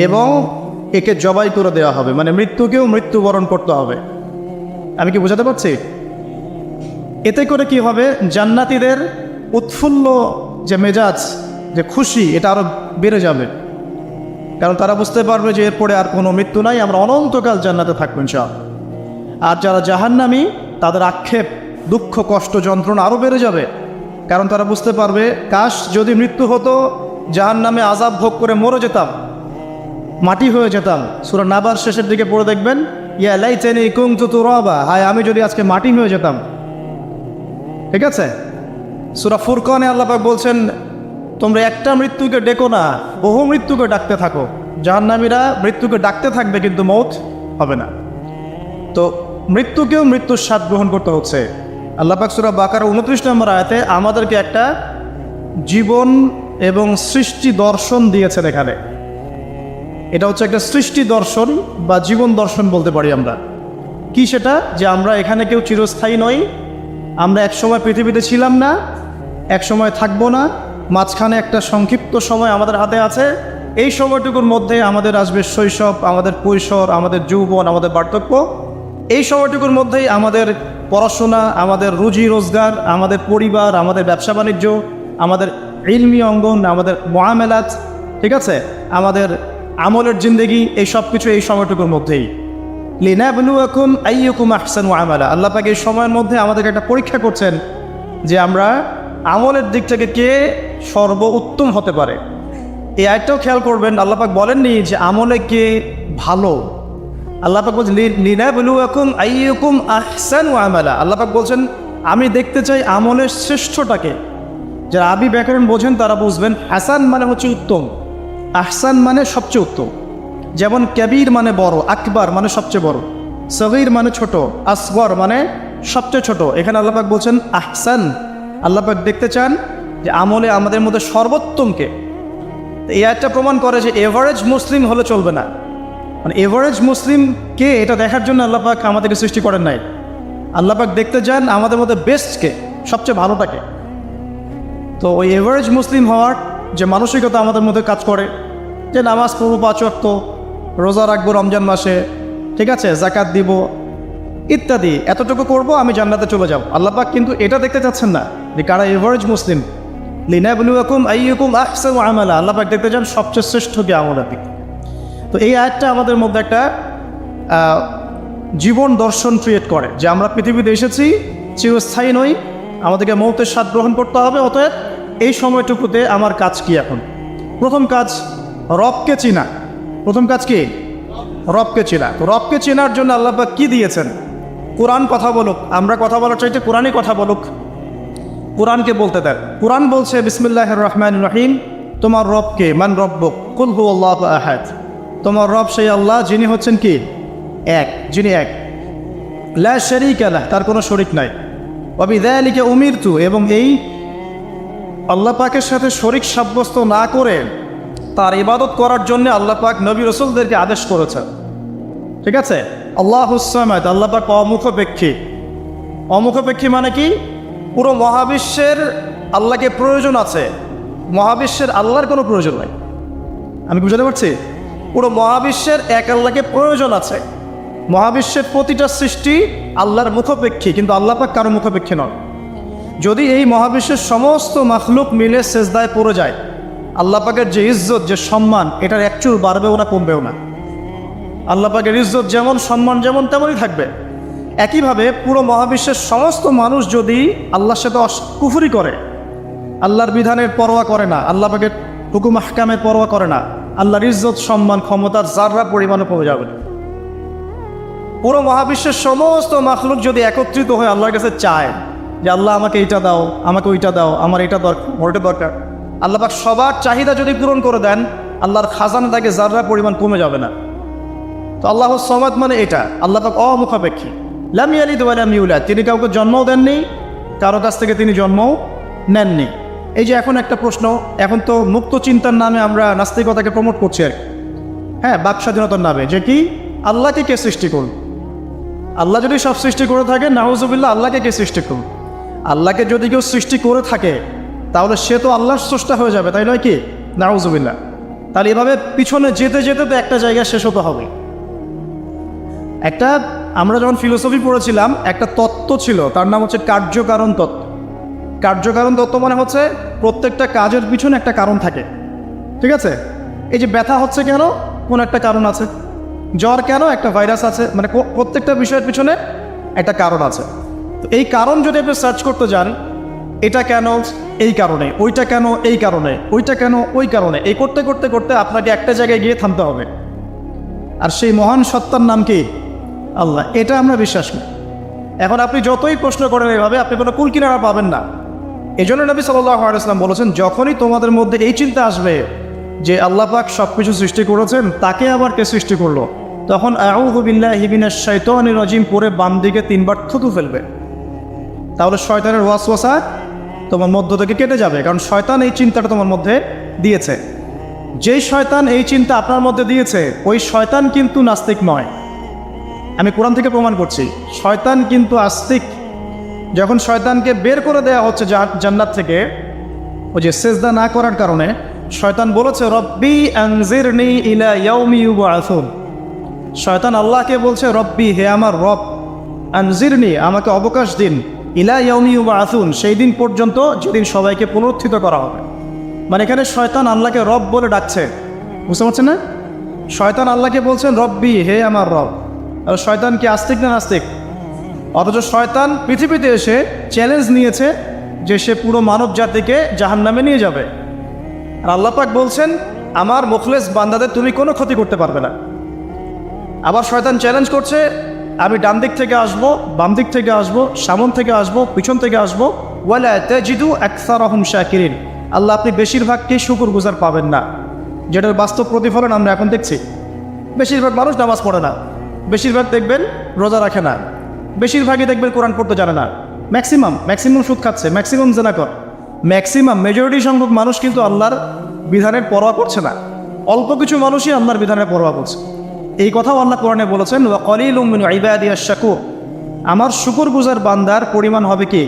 এবং একে জবাই করে দেওয়া হবে, মানে মৃত্যুকেও মৃত্যুবরণ করতে হবে। আমি কি বোঝাতে পারছি? এতে করে কি হবে, জান্নাতীদের উৎফুল্ল যে মেজাজ, যে খুশি, এটা আরও বেড়ে যাবে। কারণ তারা বুঝতে পারবে যে এরপরে আর কোনো মৃত্যু নাই, আমরা অনন্তকাল জান্নাতে থাকবো ইনশাআল্লাহ। আর যারা জাহান্নামী, তাদের আক্ষেপ, দুঃখ, কষ্ট, যন্ত্রণা আরও বেড়ে যাবে। কারণ তারা বুঝতে পারবে, কাশ যদি মৃত্যু হতো, জাহান্নামে আযাব ভোগ করে মরে যেতাম, মাটি হয়ে যেতাম। সূরা নাবার শেষের দিকে পড়ে দেখবেন, ইয়া লাইতানি কুনতু তুরাবা, হায় আমি যদি আজকে মাটি হয়ে যেতাম। ঠিক আছে? সূরা ফুরকানে আল্লাহ পাক বলছেন, তোমরা একটা মৃত্যুকে ডেকো না, বহু মৃত্যুকে ডাকতে থাকো। জাহান্নামীরা মৃত্যুকে ডাকতে থাকবে, কিন্তু মৌত হবে না। তো মৃত্যুকেও মৃত্যুর স্বাদ গ্রহণ করতে হচ্ছে। আল্লাহ পাক সূরা বাকারা 29 নম্বর আয়াতে আমাদেরকে একটা জীবন এবং সৃষ্টি দর্শন দিয়েছেন এখানে। এটা হচ্ছে একটা সৃষ্টি দর্শন বা জীবন দর্শন বলতে পারি আমরা। কি সেটা? যে আমরা এখানে কেউ চিরস্থায়ী নই, আমরা একসময় পৃথিবীতে ছিলাম না, একসময় থাকবো না, মাঝখানে একটা সংক্ষিপ্ত সময় আমাদের হাতে আছে। এই সময়টুকুর মধ্যে আমাদের আসবে শৈশব, আমাদের কৈশোর, আমাদের যৌবন, আমাদের বার্ধক্য। এই সময়টুকুর মধ্যেই আমাদের পড়াশোনা, আমাদের রুজি রোজগার, আমাদের পরিবার, আমাদের ব্যবসা বাণিজ্য, আমাদের ইলমি অঙ্গন, আমাদের মুআমালাত, ঠিক আছে, আমাদের আমলের জিন্দেগি, এই সব কিছু এই সময়টুকুর মধ্যেই। লিনাবলুয়াকুম আইয়ুকুম আহসানু আমালা, আল্লাহ পাক এই সময়ের মধ্যে আমাদেরকে একটা পরীক্ষা করছেন যে আমরা আমলের দিক থেকে কে সর্বোত্তম হতে পারে। এই আয়াতটাও খেয়াল করবেন, আল্লাহ পাক বলেননি যে আমলে কে ভালো। আল্লাহ পাক বলছেন লিনাবলুয়াকুম আইয়ুকুম আহসানু আমালা। আল্লাহ পাক বলছেন আমি দেখতে চাই আমলের শ্রেষ্ঠটাকে। যারা আরবি ব্যাকরণ বোঝেন তারা বুঝবেন, হাসান মানে হচ্ছে উত্তম, আহসান মানে সবচেয়ে উত্তম। যেমন কবির মানে বড়, আকবার মানে সবচেয়ে বড়, সগীর মানে ছোট, আসগর মানে সবচেয়ে ছোট। এখানে আল্লাহ পাক বলছেন আহসান। আল্লাহ পাক দেখতে চান যে আমলে আমাদের মধ্যে সর্বোত্তমকে। এই আয়াতটা প্রমাণ করে যে এভারেজ মুসলিম হলে চলবে না। মানে এভারেজ মুসলিম কে, এটা দেখার জন্য আল্লাহ পাক আমাদেরকে সৃষ্টি করেন নাই। আল্লাহ পাক দেখতে চান আমাদের মধ্যে বেস্টকে, সবচেয়ে ভালোটাকে। তো ওই এভারেজ মুসলিম হওয়ার যে মানসিকতা আমাদের মধ্যে কাজ করে, যে নামাজ পড়বো 5 ওয়াক্ত, রোজা রাখবো রমজান মাসে, ঠিক আছে, জাকাত দিব ইত্যাদি, এতটুকু করব, আমি জান্নাতে চলে যাব। আল্লাহ পাক কিন্তু এটা দেখতে চাচ্ছেন না যে কারা এভারেজ মুসলিম। লিনাবলুয়াকুম আইয়ুকুম আহসানু আমালা, আল্লাহ পাক দেখতে চান সবচেয়ে শ্রেষ্ঠ কে আমলের দিকে। তো এই আয়াতটা আমাদের মধ্যে একটা জীবন দর্শন ক্রিয়েট করে যে আমরা পৃথিবীতে এসেছি, চিরস্থায়ী নই, আমাদেরকে মৌতের স্বাদ গ্রহণ করতে হবে। অতএব এই সময়টুকুতে আমার কাজ কি? এখন প্রথম কাজ রবকে চিনা। প্রথম কাজ কি? রবকে চেনা। তো রবকে চেনার জন্য আল্লাহ পাক কি দিয়েছেন? কোরআন কথা বলুক, আমরা কথা বলার চাইতে কোরআনই কথা বলুক, কোরআনকে বলতে দেন। কোরআন বলছে বিসমিল্লাহির রহমানির রহিম, তোমার রবকে, মান রব্বুক, কুল হুয়াল্লাহু আহাদ। তোমার রব সেই আল্লাহ যিনি হচ্ছেন কি? এক, যিনি এক, লা শারীকা লাহ, তার কোনো শরীক নাই। ওয়া বিযালিকা উমিরতু, এবং এই আল্লাহ পাকের সাথে শরীক সাব্যস্ত না করে তার ইবাদত করার জন্য আল্লাহ পাক নবী রাসূলদেরকে আদেশ করেছেন। ঠিক আছে? আল্লাহুস সামাদ, আল্লাহ পাক অমুখাপেক্ষী। অমুখাপেক্ষী মানে কি? পুরো মহাবিশ্বের আল্লাহকে প্রয়োজন আছে, মহাবিশ্বের আল্লাহর কোনো প্রয়োজন নাই। আমি বুঝাতে পারছি? পুরো মহাবিশ্বের এক আল্লাহকে প্রয়োজন আছে। মহাবিশ্বের প্রতিটা সৃষ্টি আল্লাহর মুখাপেক্ষী, কিন্তু আল্লাহ পাক কারো মুখাপেক্ষী নন। যদি এই মহাবিশ্বের সমস্ত মাখলুক মিলে সেজদায় পড়ে যায়, আল্লাহ পাকের যে ইজ্জত, যে সম্মান, এটার একচুল বাড়বেও না কমবেও না। আল্লাহ পাকের ইজ্জত যেমন, সম্মান যেমন, তেমনই থাকবে। একইভাবে পুরো মহাবিশ্বের সমস্ত মানুষ যদি আল্লাহর সাথে কুফরি করে, আল্লাহর বিধানের পরোয়া করে না, আল্লাহ পাকের হুকুম আহকামের পরোয়া করে না, আল্লাহর ইজ্জত, সম্মান, ক্ষমতার যাররা পরিমাণে কমে যাবে। পুরো মহাবিশ্বের সমস্ত মাখলুক যদি একত্রিত হয়ে আল্লাহর কাছে চায় যে আল্লাহ আমাকে এইটা দাও, আমাকে ওইটা দাও, আমার এটা দরকার, ওইটা দরকার, আল্লাহ পাক সবার চাহিদা যদি পূরণ করে দেন, আল্লাহর খাজানা থেকে যাররা পরিমাণ কমে যাবে না। তো আল্লাহুস সামাদ মানে এটা, আল্লাহ পাক অমুখাপেক্ষী। লাম ইয়ালিদ ওয়া লাম ইউলাদ, তিনি কাউকে জন্মও দেননি, কারো কাছ থেকে তিনি জন্মও নেননি। এই যে এখন একটা প্রশ্ন, এখন তো মুক্ত চিন্তার নামে আমরা নাস্তিকতাকে প্রমোট করছি আর কি, হ্যাঁ, বাক স্বাধীনতার নামে, যে কি আল্লাহকে কে সৃষ্টি করুন? আল্লাহ যদি সব সৃষ্টি করে থাকে, নাউজুবিল্লাহ, আল্লাহকে কে সৃষ্টি করুন? আল্লাহকে যদি কেউ সৃষ্টি করে থাকে তাহলে সে তো আল্লাহর স্রষ্টা হয়ে যাবে, তাই নয় কি? নাউজুবিল্লাহ। তাহলে এভাবে পিছনে যেতে যেতে তো একটা জায়গায় শেষ হতে হবে। আমরা যখন ফিলোসফি পড়েছিলাম একটা তত্ত্ব ছিল, তার নাম হচ্ছে কার্যকারণ তত্ত্ব। কার্যকারণ তত্ত্ব মানে হচ্ছে প্রত্যেকটা কাজের পিছনে একটা কারণ থাকে, ঠিক আছে? এই যে ব্যথা হচ্ছে কেন, কোন একটা কারণ আছে। জ্বর কেন, একটা ভাইরাস আছে, মানে প্রত্যেকটা বিষয়ের পিছনে একটা কারণ আছে। তো এই কারণ যদি আপনি সার্চ করতে যান, এটা কেন এই কারণে, ওইটা কেন এই কারণে, ওইটা কেন ওই কারণে, এই করতে করতে করতে আপনাকে একটা জায়গায় গিয়ে থামতে হবে। আর সেই মহান সত্তার নাম কি? আল্লাহ। এটা আমরা বিশ্বাস করি। এখন আপনি যতই প্রশ্ন করেন এভাবে, আপনি কোনো কুল কিনারা পাবেন না। এই জন্য নবী সাল্লাল্লাহু আলাইহি ওয়াসাল্লাম বলেছেন, যখনই তোমাদের মধ্যে এই চিন্তা আসবে যে আল্লাহ পাক সব কিছু সৃষ্টি করেছেন, তাকে আবার কে সৃষ্টি করলো, তখন আউযু বিল্লাহি মিনাশ শাইতানির রাজিম পরে বাম দিকে 3 বার থুতু ফেলবে। তাহলে শয়তানের ওয়াসওয়াসা তোমার মধ্য থেকে কেটে যাবে, কারণ শয়তান এই চিন্তাটা তোমার মধ্যে দিয়েছে। যেই শয়তান এই চিন্তা আপনার মধ্যে দিয়েছে, ওই শয়তান কিন্তু নাস্তিক নয়। আমি কোরআন থেকে প্রমাণ করছি, শয়তান কিন্তু আস্তিক। যখন শয়তানকে বের করে দেওয়া হচ্ছে জান্নাত থেকে, ওই যে সেজদা না করার কারণে, শয়তান বলেছে রব্বি আনজিরনি ইলা ইয়াউমি ইউবআসুন। শয়তান আল্লাহকে বলছে রব্বি, হে আমার রব, আনজিরনি, আমাকে অবকাশ দিন, ইলা ইয়াউমি ইউবআসুন, সেই দিন পর্যন্ত যেদিন সবাইকে পুনরুত্থিত করা হবে। মানে এখানে শয়তান আল্লাহকে রব বলে ডাকছে, বুঝতে পারছেন না? শয়তান আল্লাহকে বলছেন রব্বি, হে আমার রব। আর শয়তান কি আস্তিক না নাস্তিক? অথচ শয়তান পৃথিবীতে এসে চ্যালেঞ্জ নিয়েছে যে সে পুরো মানব জাতিকে জাহান্নামে নিয়ে যাবে। আর আল্লাহ পাক বলছেন, আমার মুখলেস বান্দাদের তুমি কোনো ক্ষতি করতে পারবে না। আবার শয়তান চ্যালেঞ্জ করছে, আমি ডান দিক থেকে আসবো, বাম দিক থেকে আসবো, সামন থেকে আসবো, পিছন থেকে আসবো, ওয়ালা তাজিদু আকসারাহুম শাকিরিন। আল্লাহ, আপনি বেশিরভাগকেই শুকরগুজার পাবেন না। যেটার বাস্তব প্রতিফলন আমরা এখন দেখছি। বেশিরভাগ মানুষ নামাজ পড়ে না, বেশিরভাগ দেখবেন রোজা রাখে না, বেশিরভাগই দেখবেন কোরআন পড়তে জানে না, ম্যাক্সিমাম সুদ খাচ্ছে, ম্যাক্সিমাম জেনা করে, মেজরিটি সংখ্যক মানুষ কিন্তু আল্লাহর বিধানের পরোয়া করছে না। অল্প কিছু মানুষই আল্লাহর বিধানের পরোয়া করছে। এই কথাও আল্লাহ কোরআনে বলেছেন, ওয়া কলিলুম মিন ইবাদিয়াশ শাকুর, আমার শুকরগুজার বান্দার পরিমাণ হবে কি?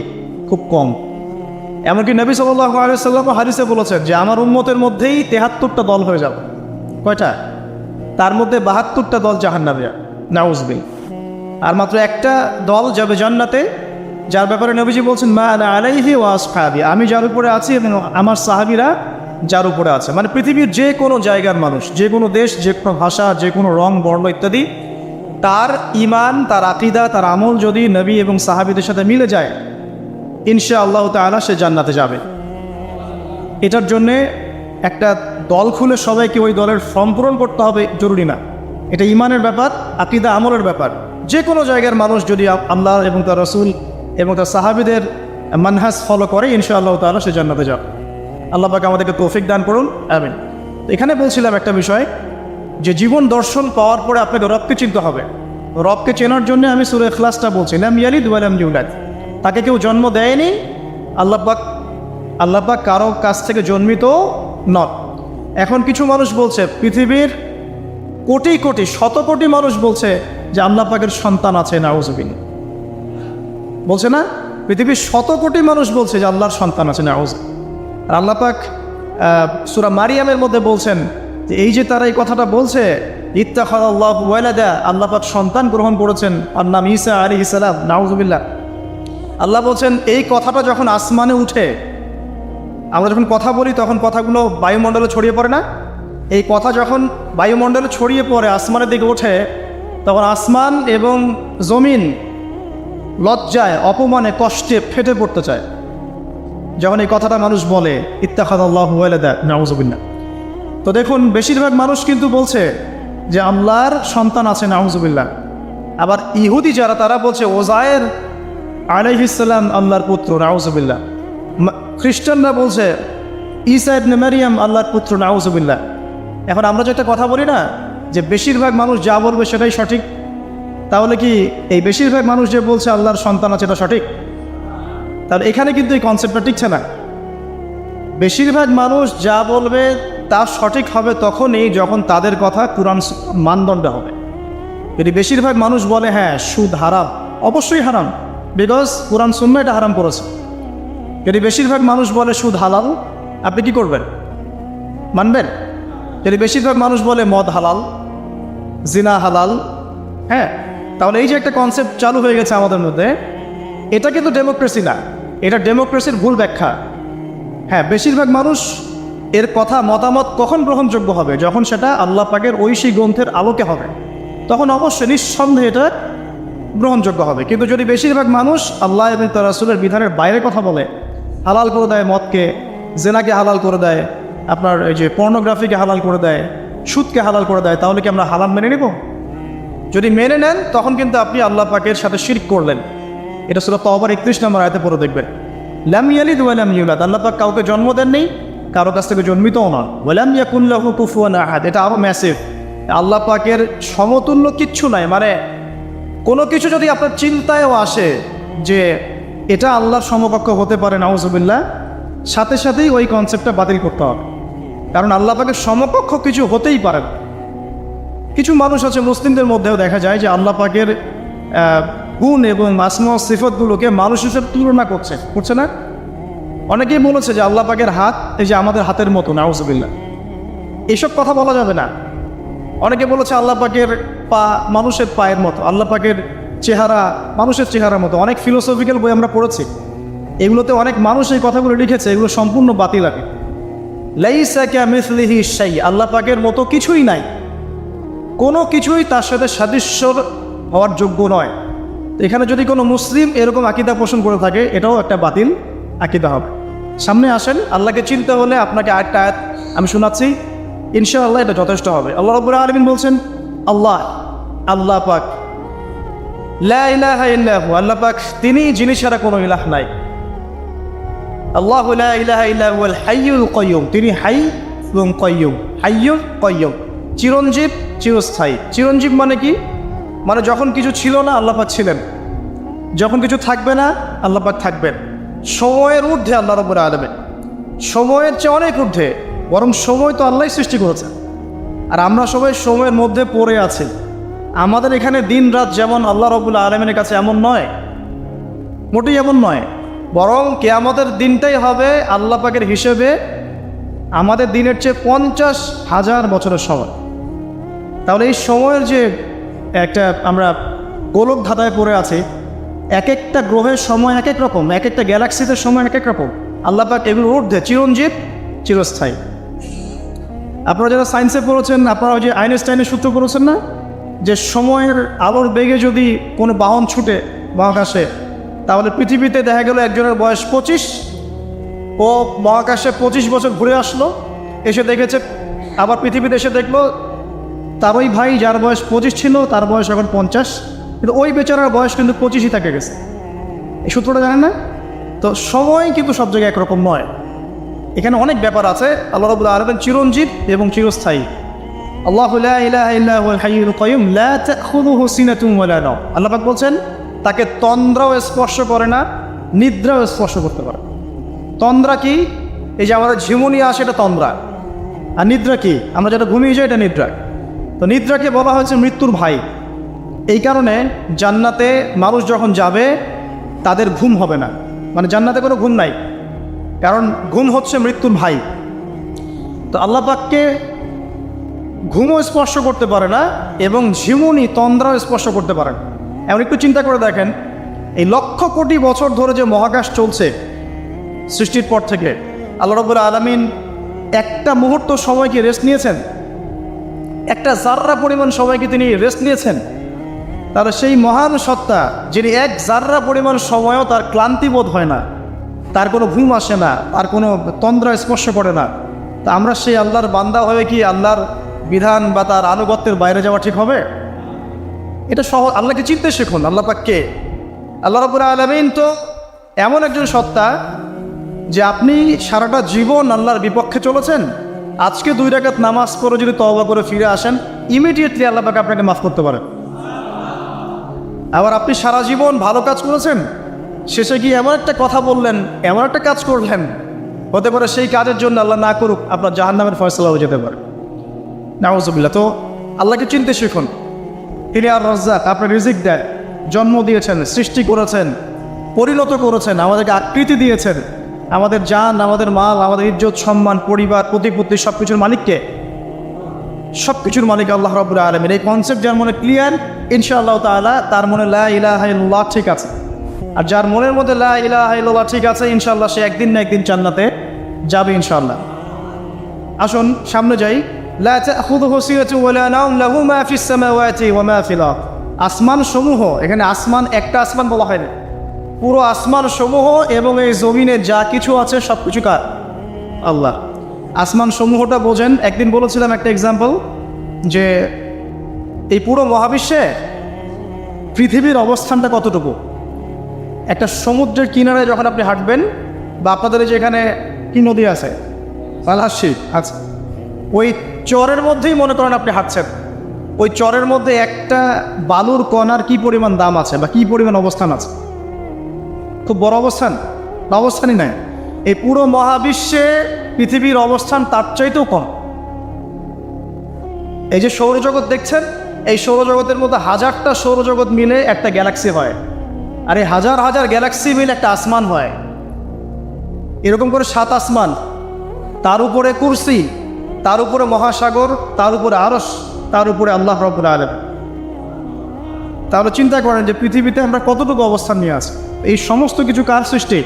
খুব কম। এমনকি নবী সাল্লাল্লাহু আলাইহি ওয়াসাল্লাম হাদিসে বলেছেন যে আমার উম্মতের মধ্যেই 73টা দল হয়ে যাবে। কয়টা? তার মধ্যে 72টা দল জাহান্নামে, নাউযুবিল্লাহ। আর মাত্র একটা দল যাবে জান্নাতে, যার ব্যাপারে নবীজি বলছেন মা আনা আলাইহি ওয়া আসহাবি, আমি যার উপরে আছি এবং আমার সাহাবীরা যার উপরে আছে। মানে পৃথিবীর যে কোনো জায়গার মানুষ, যে কোনো দেশ, যে কোনো ভাষা, যে কোনো রং বর্ণ ইত্যাদি, তার ঈমান, তার আকীদা, তার আমল যদি নবী এবং সাহাবীদের সাথে মিলে যায়, ইনশাআল্লাহ তাআলা সে জান্নাতে যাবে। এটার জন্যে একটা দল খুলে সবাইকে ওই দলের ফর্ম পূরণ করতে হবে জরুরি না। এটা ঈমানের ব্যাপার, আকীদা আমলের ব্যাপার। যে কোনো জায়গার মানুষ যদি আল্লাহ এবং তার রাসূল এবং তার সাহাবীদের মানহাজ ফলো করে, ইনশাআল্লাহ তাআলা সে জান্নাতে যাবে। আল্লাহ পাক আমাদেরকে তৌফিক দান করুন, আমিন। এখানে বলছিলাম একটা বিষয়, যে জীবন দর্শন পাওয়ার পরে আপনাকে রবকে চিনতে হবে। রবকে চেনার জন্য আমি সূরা ইখলাসটা বলছি, লাম ইয়ালিদ ওয়া লাম ইউলাদ, তাকে কেউ জন্ম দেয়নি, আল্লাহ পাক কারো কাছ থেকে জন্মিত নন। এখন কিছু মানুষ বলছে, পৃথিবীর কোটি কোটি শত কোটি মানুষ বলছে যে আল্লাহ পাকের সন্তান আছে, নাউযুবিল্লাহ। বলছে না? পৃথিবীর শত কোটি মানুষ বলছে যে আল্লাহর সন্তান আছে, নাউযুবিল্লাহ। আর আল্লাহ পাক সূরা মারিয়ামের মধ্যে বলছেন যে এই যে তারা এই কথাটা বলছে, ইত্তাখাযাল্লাহু ওয়ালাদা, আল্লাহ পাক সন্তান গ্রহণ করেছেন, আর নাম ঈসা আলাইহিস সালাম, নাউযুবিল্লাহ। আল্লাহ বলছেন এই কথাটা যখন আসমানে উঠে, আমরা যখন কথা বলি তখন কথাগুলো বায়ুমণ্ডলে ছড়িয়ে পড়ে না? এই কথা যখন বায়ুমণ্ডলে ছড়িয়ে পড়ে, আসমানের দিকে ওঠে, তখন আসমান এবং জমিন লজ্জায়, অপমানে, কষ্টে ফেটে পড়তে চায় যখন এই কথাটা মানুষ বলে, ইত্তাখাযাল্লাহু ওয়ালাদা, নাউযুবিল্লাহ। তো দেখুন, বেশিরভাগ মানুষ কিন্তু বলছে যে আল্লাহর সন্তান আছে, নাউযুবিল্লাহ। আবার ইহুদি যারা, তারা বলছে ওজায়ের আলাইহিস সালাম আল্লাহর পুত্র, নাউযুবিল্লাহ। খ্রিস্টানরা বলছে ঈসা ইবনে মারিয়াম আল্লাহর পুত্র, নাউযুবিল্লাহ। এখন আমরা যেটা কথা বলি না, যে বেশিরভাগ মানুষ যা বলবে সেটাই সঠিক, তাহলে কি এই বেশিরভাগ মানুষ যে বলছে আল্লাহর সন্তান আছে এটা সঠিক? তাহলে এখানে কিন্তু এই কনসেপ্টটা টিকছে না। বেশিরভাগ মানুষ যা বলবে তা সঠিক হবে তখনই যখন তাদের কথা কুরআন মানদণ্ডে হবে। যদি বেশিরভাগ মানুষ বলে হ্যাঁ সুদ হারাম, অবশ্যই হারাম, বিকজ কুরআন সুন্নাহ এটা হারাম করেছে। যদি বেশিরভাগ মানুষ বলে সুদ হালাল, আপনি কি করবেন? মানবেন? যদি বেশিরভাগ মানুষ বলে মদ হালাল, জিনা হালাল, হ্যাঁ, তাহলে এই যে একটা কনসেপ্ট চালু হয়ে গেছে আমাদের মধ্যে, এটা কিন্তু ডেমোক্রেসি না, এটা ডেমোক্রেসির ভুল ব্যাখ্যা। হ্যাঁ, বেশিরভাগ মানুষ এর কথা মতামত কখন গ্রহণযোগ্য হবে? যখন সেটা আল্লাহ পাকের ঐশী গ্রন্থের আলোকে হবে, তখন অবশ্যই নিঃসন্দেহে এটা গ্রহণযোগ্য হবে। কিন্তু যদি বেশিরভাগ মানুষ আল্লাহ এবং তার রাসূলের বিধানের বাইরে কথা বলে, হালাল করে দেয় মদকে, জেনাকে হালাল করে দেয়, আপনার এই যে পর্নোগ্রাফিকে হালাল করে দেয়, সুদকে হালাল করে দেয়, তাহলে কি আমরা হালাল মেনে নেব? যদি মেনে নেন তখন কিন্তু আপনি আল্লাহ পাকের সাথে শিরক করলেন। এটা সূরা তাওবার 31 নম্বর আয়াতে পড়ে দেখবেন, লাম ইয়ালিদ ওয়া লাম ইউলাদ, আল্লাহ পাক কাউকে জন্ম দেননি, কারো কাছ থেকে জন্মিতও নন। ওয়া লাম ইয়াকুল লাহু কুফুয়ান আহাদ, এটা আরও ম্যাসিভ। আল্লাহ পাকের সমতুল্য কিচ্ছু নাই। মানে কোনো কিছু যদি আপনার চিন্তায়ও আসে যে এটা আল্লাহর সমকক্ষ হতে পারে, নাউজুবিল্লাহ, সাথে সাথেই ওই কনসেপ্টটা বাতিল করতে হবে। কারণ আল্লাহ পাকের সমকক্ষ কিছু হতেই পারে না। কিছু মানুষ আছে মুসলিমদের মধ্যেও দেখা যায় যে আল্লাহ পাকের গুণ এবং আসমা ও সিফতগুলোকে মানুষের সাথে তুলনা করছে না? অনেকেই বলেছে যে আল্লাহ পাকের হাত এই যে আমাদের হাতের মতো, নাউজুবিল্লাহ, এইসব কথা বলা যাবে না। অনেকে বলেছে আল্লাহ পাকের পা মানুষের পায়ের মতো, আল্লাহ পাকের চেহারা মানুষের চেহারার মতো। অনেক ফিলোসফিক্যাল বই আমরা পড়েছি, এগুলোতে অনেক মানুষ এই কথাগুলো লিখেছে, এগুলো সম্পূর্ণ বাতিল লাগে। লাইসা কামিসলিহি শাই, আল্লাহ পাকের মতো কিছুই নাই, কোনো কিছুই তার সাথে সাদৃশ্যর হওয়ার যোগ্য নয়। তো এখানে যদি কোনো মুসলিম এরকম আকীদা পোষণ করে থাকে, এটাও একটা বাতিল আকীদা হবে। সামনে আসেন, আল্লাহকে চিনতে হলে আপনাকে আরেকটা আয়াত আমি শোনাচ্ছি, ইনশাআল্লাহ এটা যথেষ্ট হবে। আল্লাহ রাব্বুল আলামিন বলছেন, আল্লাহ, আল্লাহ পাক, লা ইলাহা ইল্লাহু, আল্লাহ পাক তিনি, যিনি ছাড়া কোনো ইলাহ নাই। আল্লাহু লা ইলাহা ইল্লা হুয়াল হাইয়ুল কাইয়্যুম, তিনি হাই এবং কাইয়্যুম, হাইয়ুল কাইয়্যুম, চিরঞ্জীব, চিরস্থায়ী। চিরঞ্জীব মানে কি? মানে যখন কিছু ছিল না আল্লাহ পাক ছিলেন, যখন কিছু থাকবে না আল্লাহ পাক থাকবেন। সময়ের ঊর্ধ্বে আল্লাহ রাব্বুল আলামিন, সময়ের চেয়ে অনেক ঊর্ধ্বে, বরং সময় তো আল্লাহই সৃষ্টি করেছেন, আর আমরা সবাই সময়ের মধ্যে পড়ে আছি। আমাদের এখানে দিন রাত যেমন আল্লাহ রাব্বুল আলামিনের কাছে এমন নয়, মোটেই এমন নয়, বরং কিয়ামতের দিনটাই হবে আল্লাহ পাকের হিসেবে আমাদের দিনের চেয়ে 50,000 বছরের সময়। তাহলে এই সময়ের যে একটা আমরা গোলক ধাঁধায় পড়ে আছি, এক একটা গ্রহের সময় এক এক রকম, এক একটা গ্যালাক্সিতে সময় এক এক রকম। আল্লাহ পাক এগুলোর ঊর্ধ্বে, চিরঞ্জীব, চিরস্থায়ী। আপনারা যারা সায়েন্সে পড়েছেন, আপনারা ওই যে আইনস্টাইনের সূত্র পড়েছেন না, যে সময়ের আলোর বেগে যদি কোনো বাহন ছুটে মহাকাশে, তাহলে পৃথিবীতে দেখা গেল একজনের বয়স 25, ও মহাকাশে 25 বছর ঘুরে আসলো, এসে দেখেছে, আবার পৃথিবীতে এসে দেখলো তার ওই ভাই যার বয়স 25 ছিল তার বয়স এখন 50, কিন্তু ওই বেচারার বয়স কিন্তু 25ই থেকে গেছে। এই সূত্রটা জানেন না? তো সময় কিন্তু সব জায়গায় একরকম নয়, এখানে অনেক ব্যাপার আছে। আল্লাহ রাব্বুল আলামিন চিরঞ্জীব এবং চিরস্থায়ী। আল্লাহু লা ইলাহা ইল্লা হুয়াল হাইয়ুল কাইয়্যুম লা তাখুযুহু সিনাতুন ওয়া লা নাওম, আল্লাহ পাক বলছেন তাকে তন্দ্রাও স্পর্শ করে না, নিদ্রাও স্পর্শ করতে পারে। তন্দ্রা কি? এই যে আমাদের ঝিমুনি আসে, এটা তন্দ্রা। আর নিদ্রা কি? আমরা যেটা ঘুমিয়ে যাই, এটা নিদ্রা। তো নিদ্রাকে বলা হয়েছে মৃত্যুর ভাই। এই কারণে জান্নাতে মানুষ যখন যাবে তাদের ঘুম হবে না, মানে জান্নাতে কোনো ঘুম নাই, কারণ ঘুম হচ্ছে মৃত্যুর ভাই। তো আল্লাহ পাককে ঘুমও স্পর্শ করতে পারে না এবং ঝিমুনি, তন্দ্রাও স্পর্শ করতে পারে না। এমন একটু চিন্তা করে দেখেন, এই লক্ষ কোটি বছর ধরে যে মহাকাশ চলছে সৃষ্টির পর থেকে, আল্লাহ রাব্বুল আলামিন একটা মুহূর্ত সময় কি রেস্ট নিয়েছেন? একটা জাররা পরিমাণ সময়কে তিনি রেস্ট নিয়েছেন? তাহলে সেই মহান সত্তা, যিনি এক জাররা পরিমাণ সময়ও তার ক্লান্তি বোধ হয় না, তার কোনো ঘুম আসে না, তার কোনো তন্দ্রা স্পর্শ করে না, তা আমরা সেই আল্লাহর বান্দা হয়ে কি আল্লাহর বিধান বা তার আনুগত্যের বাইরে যাওয়া ঠিক হবে? এটা সহজ। আল্লাহকে চিনতে শিখুন। আল্লাহ পাক কে? আল্লাহ রাব্বুল আলামিন তো এমন একজন সত্তা যে আপনি সারাটা জীবন আল্লাহর বিপক্ষে চলেছেন, আজকে 2 রাকাত নামাজ পড়ে যদি তওবা করে ফিরে আসেন, ইমিডিয়েটলি আল্লাহ পাক আপনাকে মাফ করতে পারেন। আবার আপনি সারা জীবন ভালো কাজ করেছেন, শেষে গিয়ে এমন একটা কথা বললেন, এমন একটা কাজ করলেন, হতে পারে সেই কাজের জন্য আল্লাহ না করুক আপনার জাহান্নামের ফয়সালা হয়ে যেতে পারে, নাউজুবিল্লাহ। তো আল্লাহকে চিনতে শিখুন। তিনি আর রাজ্জাক, আপনার রিজিক দেন, জন্ম দিয়েছেন, সৃষ্টি করেছেন, পরিণত করেছেন, আমাদেরকে আকৃতি দিয়েছেন, আমাদের জান, আমাদের মাল, আমাদের ইজ্জত, সম্মান, পরিবার, প্রতিপত্তি, সব কিছুর মালিককে সব কিছুর মালিক আল্লাহ রাব্বুল আলামিন। এই কনসেপ্ট যার মনে ক্লিয়ার, ইনশাআল্লাহ তাআলা তার মনে লা ইলাহা ইল্লাল্লাহ ঠিক আছে। আর যার মনের মধ্যে লা ইলাহা ইল্লাল্লাহ ঠিক আছে, ইনশাআল্লাহ সে একদিন না একদিন জান্নাতে যাবে ইনশাআল্লাহ। আসুন সামনে যাই। লা তাখুযুহু সিনাতুন ওয়া লা নাওম, লাহু মা ফিস সামাওয়াতি ওয়া মা ফিল আরদ। আসমান সমূহ, এখানে আসমান একটা আসমান বলা হয়নি, পুরো আসমান সমূহ এবং এই জমিনে যা কিছু আছে সব কিছু কার? আল্লাহ। আসমান সমূহটা বোঝেন, একদিন বলেছিলাম একটা এক্সাম্পল, যে এই পুরো মহাবিশ্বে পৃথিবীর অবস্থানটা কতটুকু। একটা সমুদ্রের কিনারায় যখন আপনি হাঁটবেন, বা আপনাদের যে এখানে কি নদী আছে, পালাশি, আচ্ছা, ওই চরের মধ্যেই মনে করেন আপনি হাঁটছেন, ওই চরের মধ্যে একটা বালুর কণার কি পরিমাণ দাম আছে বা কি পরিমাণ অবস্থান আছে? খুব বড় অবস্থান বা অবস্থানই নাই। এই পুরো মহাবিশ্বে পৃথিবীর অবস্থান তার চাইতেও কম। এই যে সৌরজগৎ দেখছেন, এই সৌরজগতের মধ্যে হাজারটা সৌরজগৎ মিলে একটা গ্যালাক্সি হয়, আর এই হাজার হাজার গ্যালাক্সি মিলে একটা আসমান হয়। এরকম করে 7 আসমান, তার উপরে কুরসি, তার উপরে মহাসাগর, তার উপরে আরশ, তার উপরে আল্লাহ রাব্বুল আলামিন। তাহলে চিন্তা করেন যে পৃথিবীতে আমরা কতটুকু অবস্থান নিয়ে আছি। এই সমস্ত কিছু কার সৃষ্টি?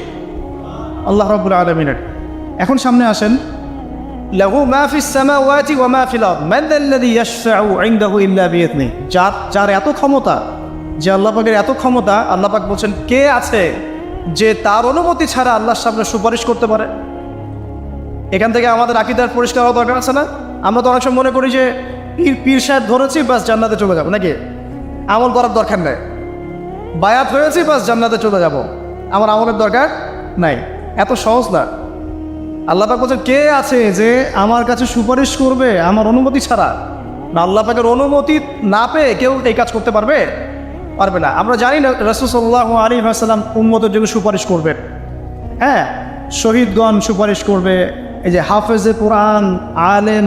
আল্লাহ রাব্বুল আলামিনের। এখন সামনে আসেন, লাহু মা ফিস সামাওয়াতি ওয়া মা ফিল আরদ, মান যাল্লাযী ইয়াশফাউ ইনদাহু ইল্লা বিইذনিহি। যার এত ক্ষমতা, যে আল্লাহ পাকের এত ক্ষমতা, আল্লাহ পাক বলছেন কে আছে যে তার অনুমতি ছাড়া আল্লাহর সামনে সুপারিশ করতে পারে। এখান থেকে আমাদের আকীদার পরিষ্কার হওয়া দরকার আছে না? আমরা তো অনেক সময় মনে করি যে পীর সাহেব ধরেছি বাস জান্নাতে চলে যাবো, নাকি? আমল করার দরকার নেই, বায়াত হয়েছি বাস জান্নাতে চলে যাব, আমার আমলের দরকার নাই। এত সহজ না। আল্লাহ পাক বলছেন কে আছে যে আমার কাছে সুপারিশ করবে আমার অনুমতি ছাড়া? না, আল্লাহ পাকের অনুমতি না পেয়ে কেউ এই কাজ করতে পারবে না। আমরা জানি না রাসূল সাল্লাল্লাহু আলাইহি ওয়াসাল্লাম উম্মতের জন্য সুপারিশ করবেন। হ্যাঁ, শহীদগণ সুপারিশ করবে, এই যে হাফেজে কোরআন, আলেম,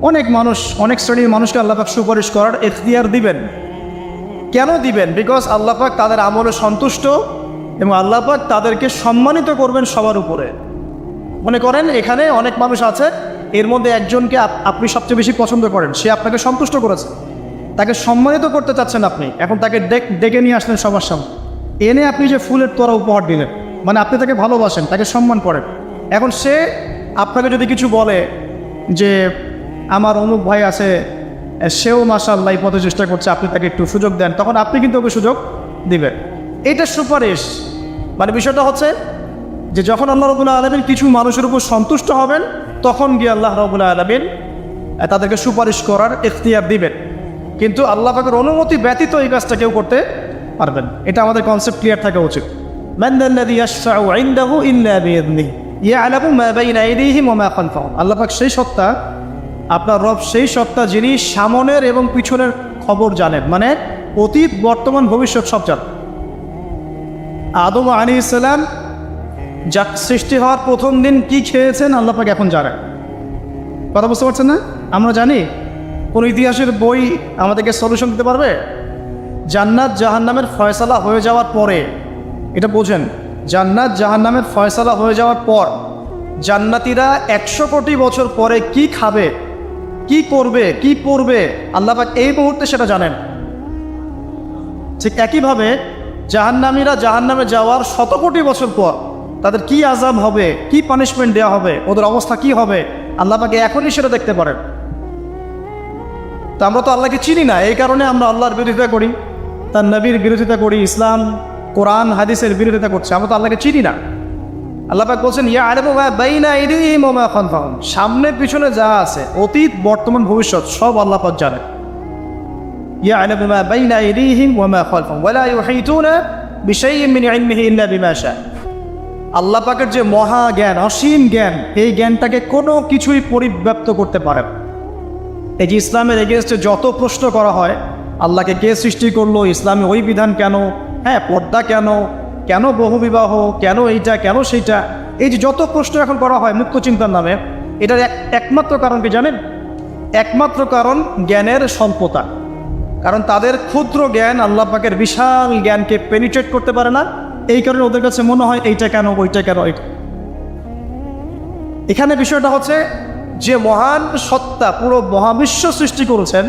অনেক মানুষ, অনেক শ্রেণীর মানুষকে আল্লাহ পাক সুপারিশ করার ইখতিয়ার দিবেন। কেন দিবেন? বিকজ আল্লাহ পাক তাদের আমলে সন্তুষ্ট এবং আল্লাহ পাক তাদেরকে সম্মানিত করবেন সবার উপরে। মনে করেন এখানে অনেক মানুষ আছে, এর মধ্যে একজনকে আপনি সবচেয়ে বেশি পছন্দ করেন, সে আপনাকে সন্তুষ্ট করেছে, তাকে সম্মানিত করতে চাচ্ছেন আপনি। এখন তাকে ডেকে নিয়ে আসলেন সবার সামনে, এনে আপনি যে ফুলের তোড়া উপহার দিলেন, মানে আপনি তাকে ভালোবাসেন, তাকে সম্মান করেন। এখন সে আপনাকে যদি কিছু বলে যে আমার অমুক ভাই আছে, সেও মাশাআল্লাহ এই পথে চেষ্টা করছে, আপনি তাকে একটু সুযোগ দেন, তখন আপনি কিন্তু ওকে সুযোগ দিবেন। এটা সুপারিশ। মানে বিষয়টা হচ্ছে যে যখন আল্লাহ রাব্বুল আলামিন কিছু মানুষের উপর সন্তুষ্ট হবেন, তখন গিয়ে আল্লাহ রাব্বুল আলামিন তাদেরকে সুপারিশ করার ইখতিয়ার দিবেন। কিন্তু আল্লাহ পাকের অনুমতি ব্যতীত এই কাজটা কেউ করতে পারবেন। এটা আমাদের কনসেপ্ট ক্লিয়ার থাকা উচিত। মান যাল্লাযী ইয়াশফাউ ইনদাহু ইল্লা বিইذনিহি ইয়ালামু মা বাইনা আইদিহিম ওয়া মা খালফাহুম। আল্লাহ পাক সেই সত্তা, আপনার রব সেই সত্তা যিনি সামনের এবং পিছনের খবর জানেন, মানে অতীত, বর্তমান, ভবিষ্যৎ সব জানেন। আদম আলাইহিস সালাম যা সৃষ্টি হওয়ার প্রথম দিন কি খেয়েছেন আল্লাহ পাক এখন জানেন। কথা বুঝতে পারছেন না? আমরা জানি কোন ইতিহাসের বই আমাদেরকে সলিউশন দিতে পারবে? জান্নাত জাহান্নামের ফয়সালা হয়ে যাওয়ার পরে, এটা বোঝেন, জান্নাত জাহান্নামের ফয়সালা হয়ে যাওয়ার পর জান্নাতীরা 100 কোটি বছর পরে কি খাবে, কি করবে, কি পড়বে, আল্লাহ পাক এই মুহূর্তে সেটা জানেন। ঠিক একইভাবে জাহান্নামীরা জাহান্নামে যাওয়ার 100 কোটি বছর পর তাদের কি আযাব হবে, কি পানিশমেন্ট দেওয়া হবে, ওদের অবস্থা কি হবে, আল্লাহ পাক এখনই সেটা দেখতে পারেন। তো আমরা তো আল্লাহকে চিনি না, এই কারণে আমরা আল্লাহর বিরোধিতা করি, তার নবীর বিরোধিতা করি, ইসলাম, কোরআন, হাদিসের বিরোধিতা করছে। আমরা তো আল্লাহকে চিনি না। আল্লাহ পাক বলছেন ইয়ালামু মা বাইনা আইদিহিম ওয়া মা খালফাহুম, সামনে পিছনে যা আছে, অতীত, বর্তমান, ভবিষ্যৎ সব আল্লাহ পাক জানেন। ইয়ালামু মা বাইনা আইদিহিম ওয়া মা খালফাহুম ওয়া লা ইউহিতুনা বিশাইইন মিন ইলমিহি ইল্লা বিমা শা। আল্লাহ পাকের যে মহা জ্ঞান, অসীম জ্ঞান, এই জ্ঞানটাকে কোনো কিছুই পরিব্যাপ্ত করতে পারে না। এই যে ইসলামের এগেনস্টে যত প্রশ্ন করা হয়, আল্লাহকে কে সৃষ্টি করলো, ইসলামে ওই বিধান কেন, হ্যাঁ পর্দা কেন, কেন বহুবিবাহ, কেন এইটা, কেন সেইটা, এই যে যত প্রশ্ন এখন করা হয় মুক্ত চিন্তার নামে, এটার একমাত্র কারণ কি জানেন? একমাত্র কারণ জ্ঞানের স্বল্পতা। কারণ তাদের ক্ষুদ্র জ্ঞান আল্লাহ পাকের বিশাল জ্ঞানকে পেনিট্রেট করতে পারে না। এই কারণে ওদের কাছে মনে হয় এইটা কেন, ওইটা কেন, এইটা। এখানে বিষয়টা হচ্ছে যে মহান সত্তা পুরো মহাবিশ্ব সৃষ্টি করেছেন,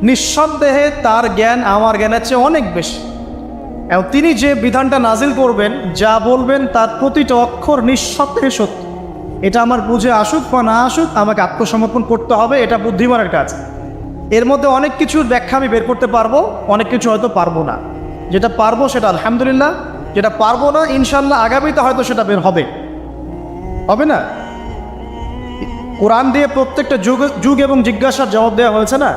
নিঃসন্দেহে তার জ্ঞান আমার জ্ঞানের চেয়ে অনেক বেশি। এবং তিনি যে বিধানটা নাজিল করবেন, যা বলবেন তার প্রতিটা অক্ষর নিঃসন্দেহে সত্য। এটা আমার বুঝে আসুক বা না আসুক, আমাকে আত্মসমর্পণ করতে হবে, এটা বুদ্ধিমানের কাজ। এর মধ্যে অনেক কিছুর ব্যাখ্যা আমি বের করতে পারবো, অনেক কিছু হয়তো পারবো না। যেটা পারবো সেটা আলহামদুলিল্লাহ, যেটা পারবো না ইনশাল্লাহ আগামীতে হয়তো সেটা বের হবে, হবে না? কোরআন দিয়ে প্রত্যেকটা যুগ এবং জিজ্ঞাসার জবাব দেওয়া হয়েছে না?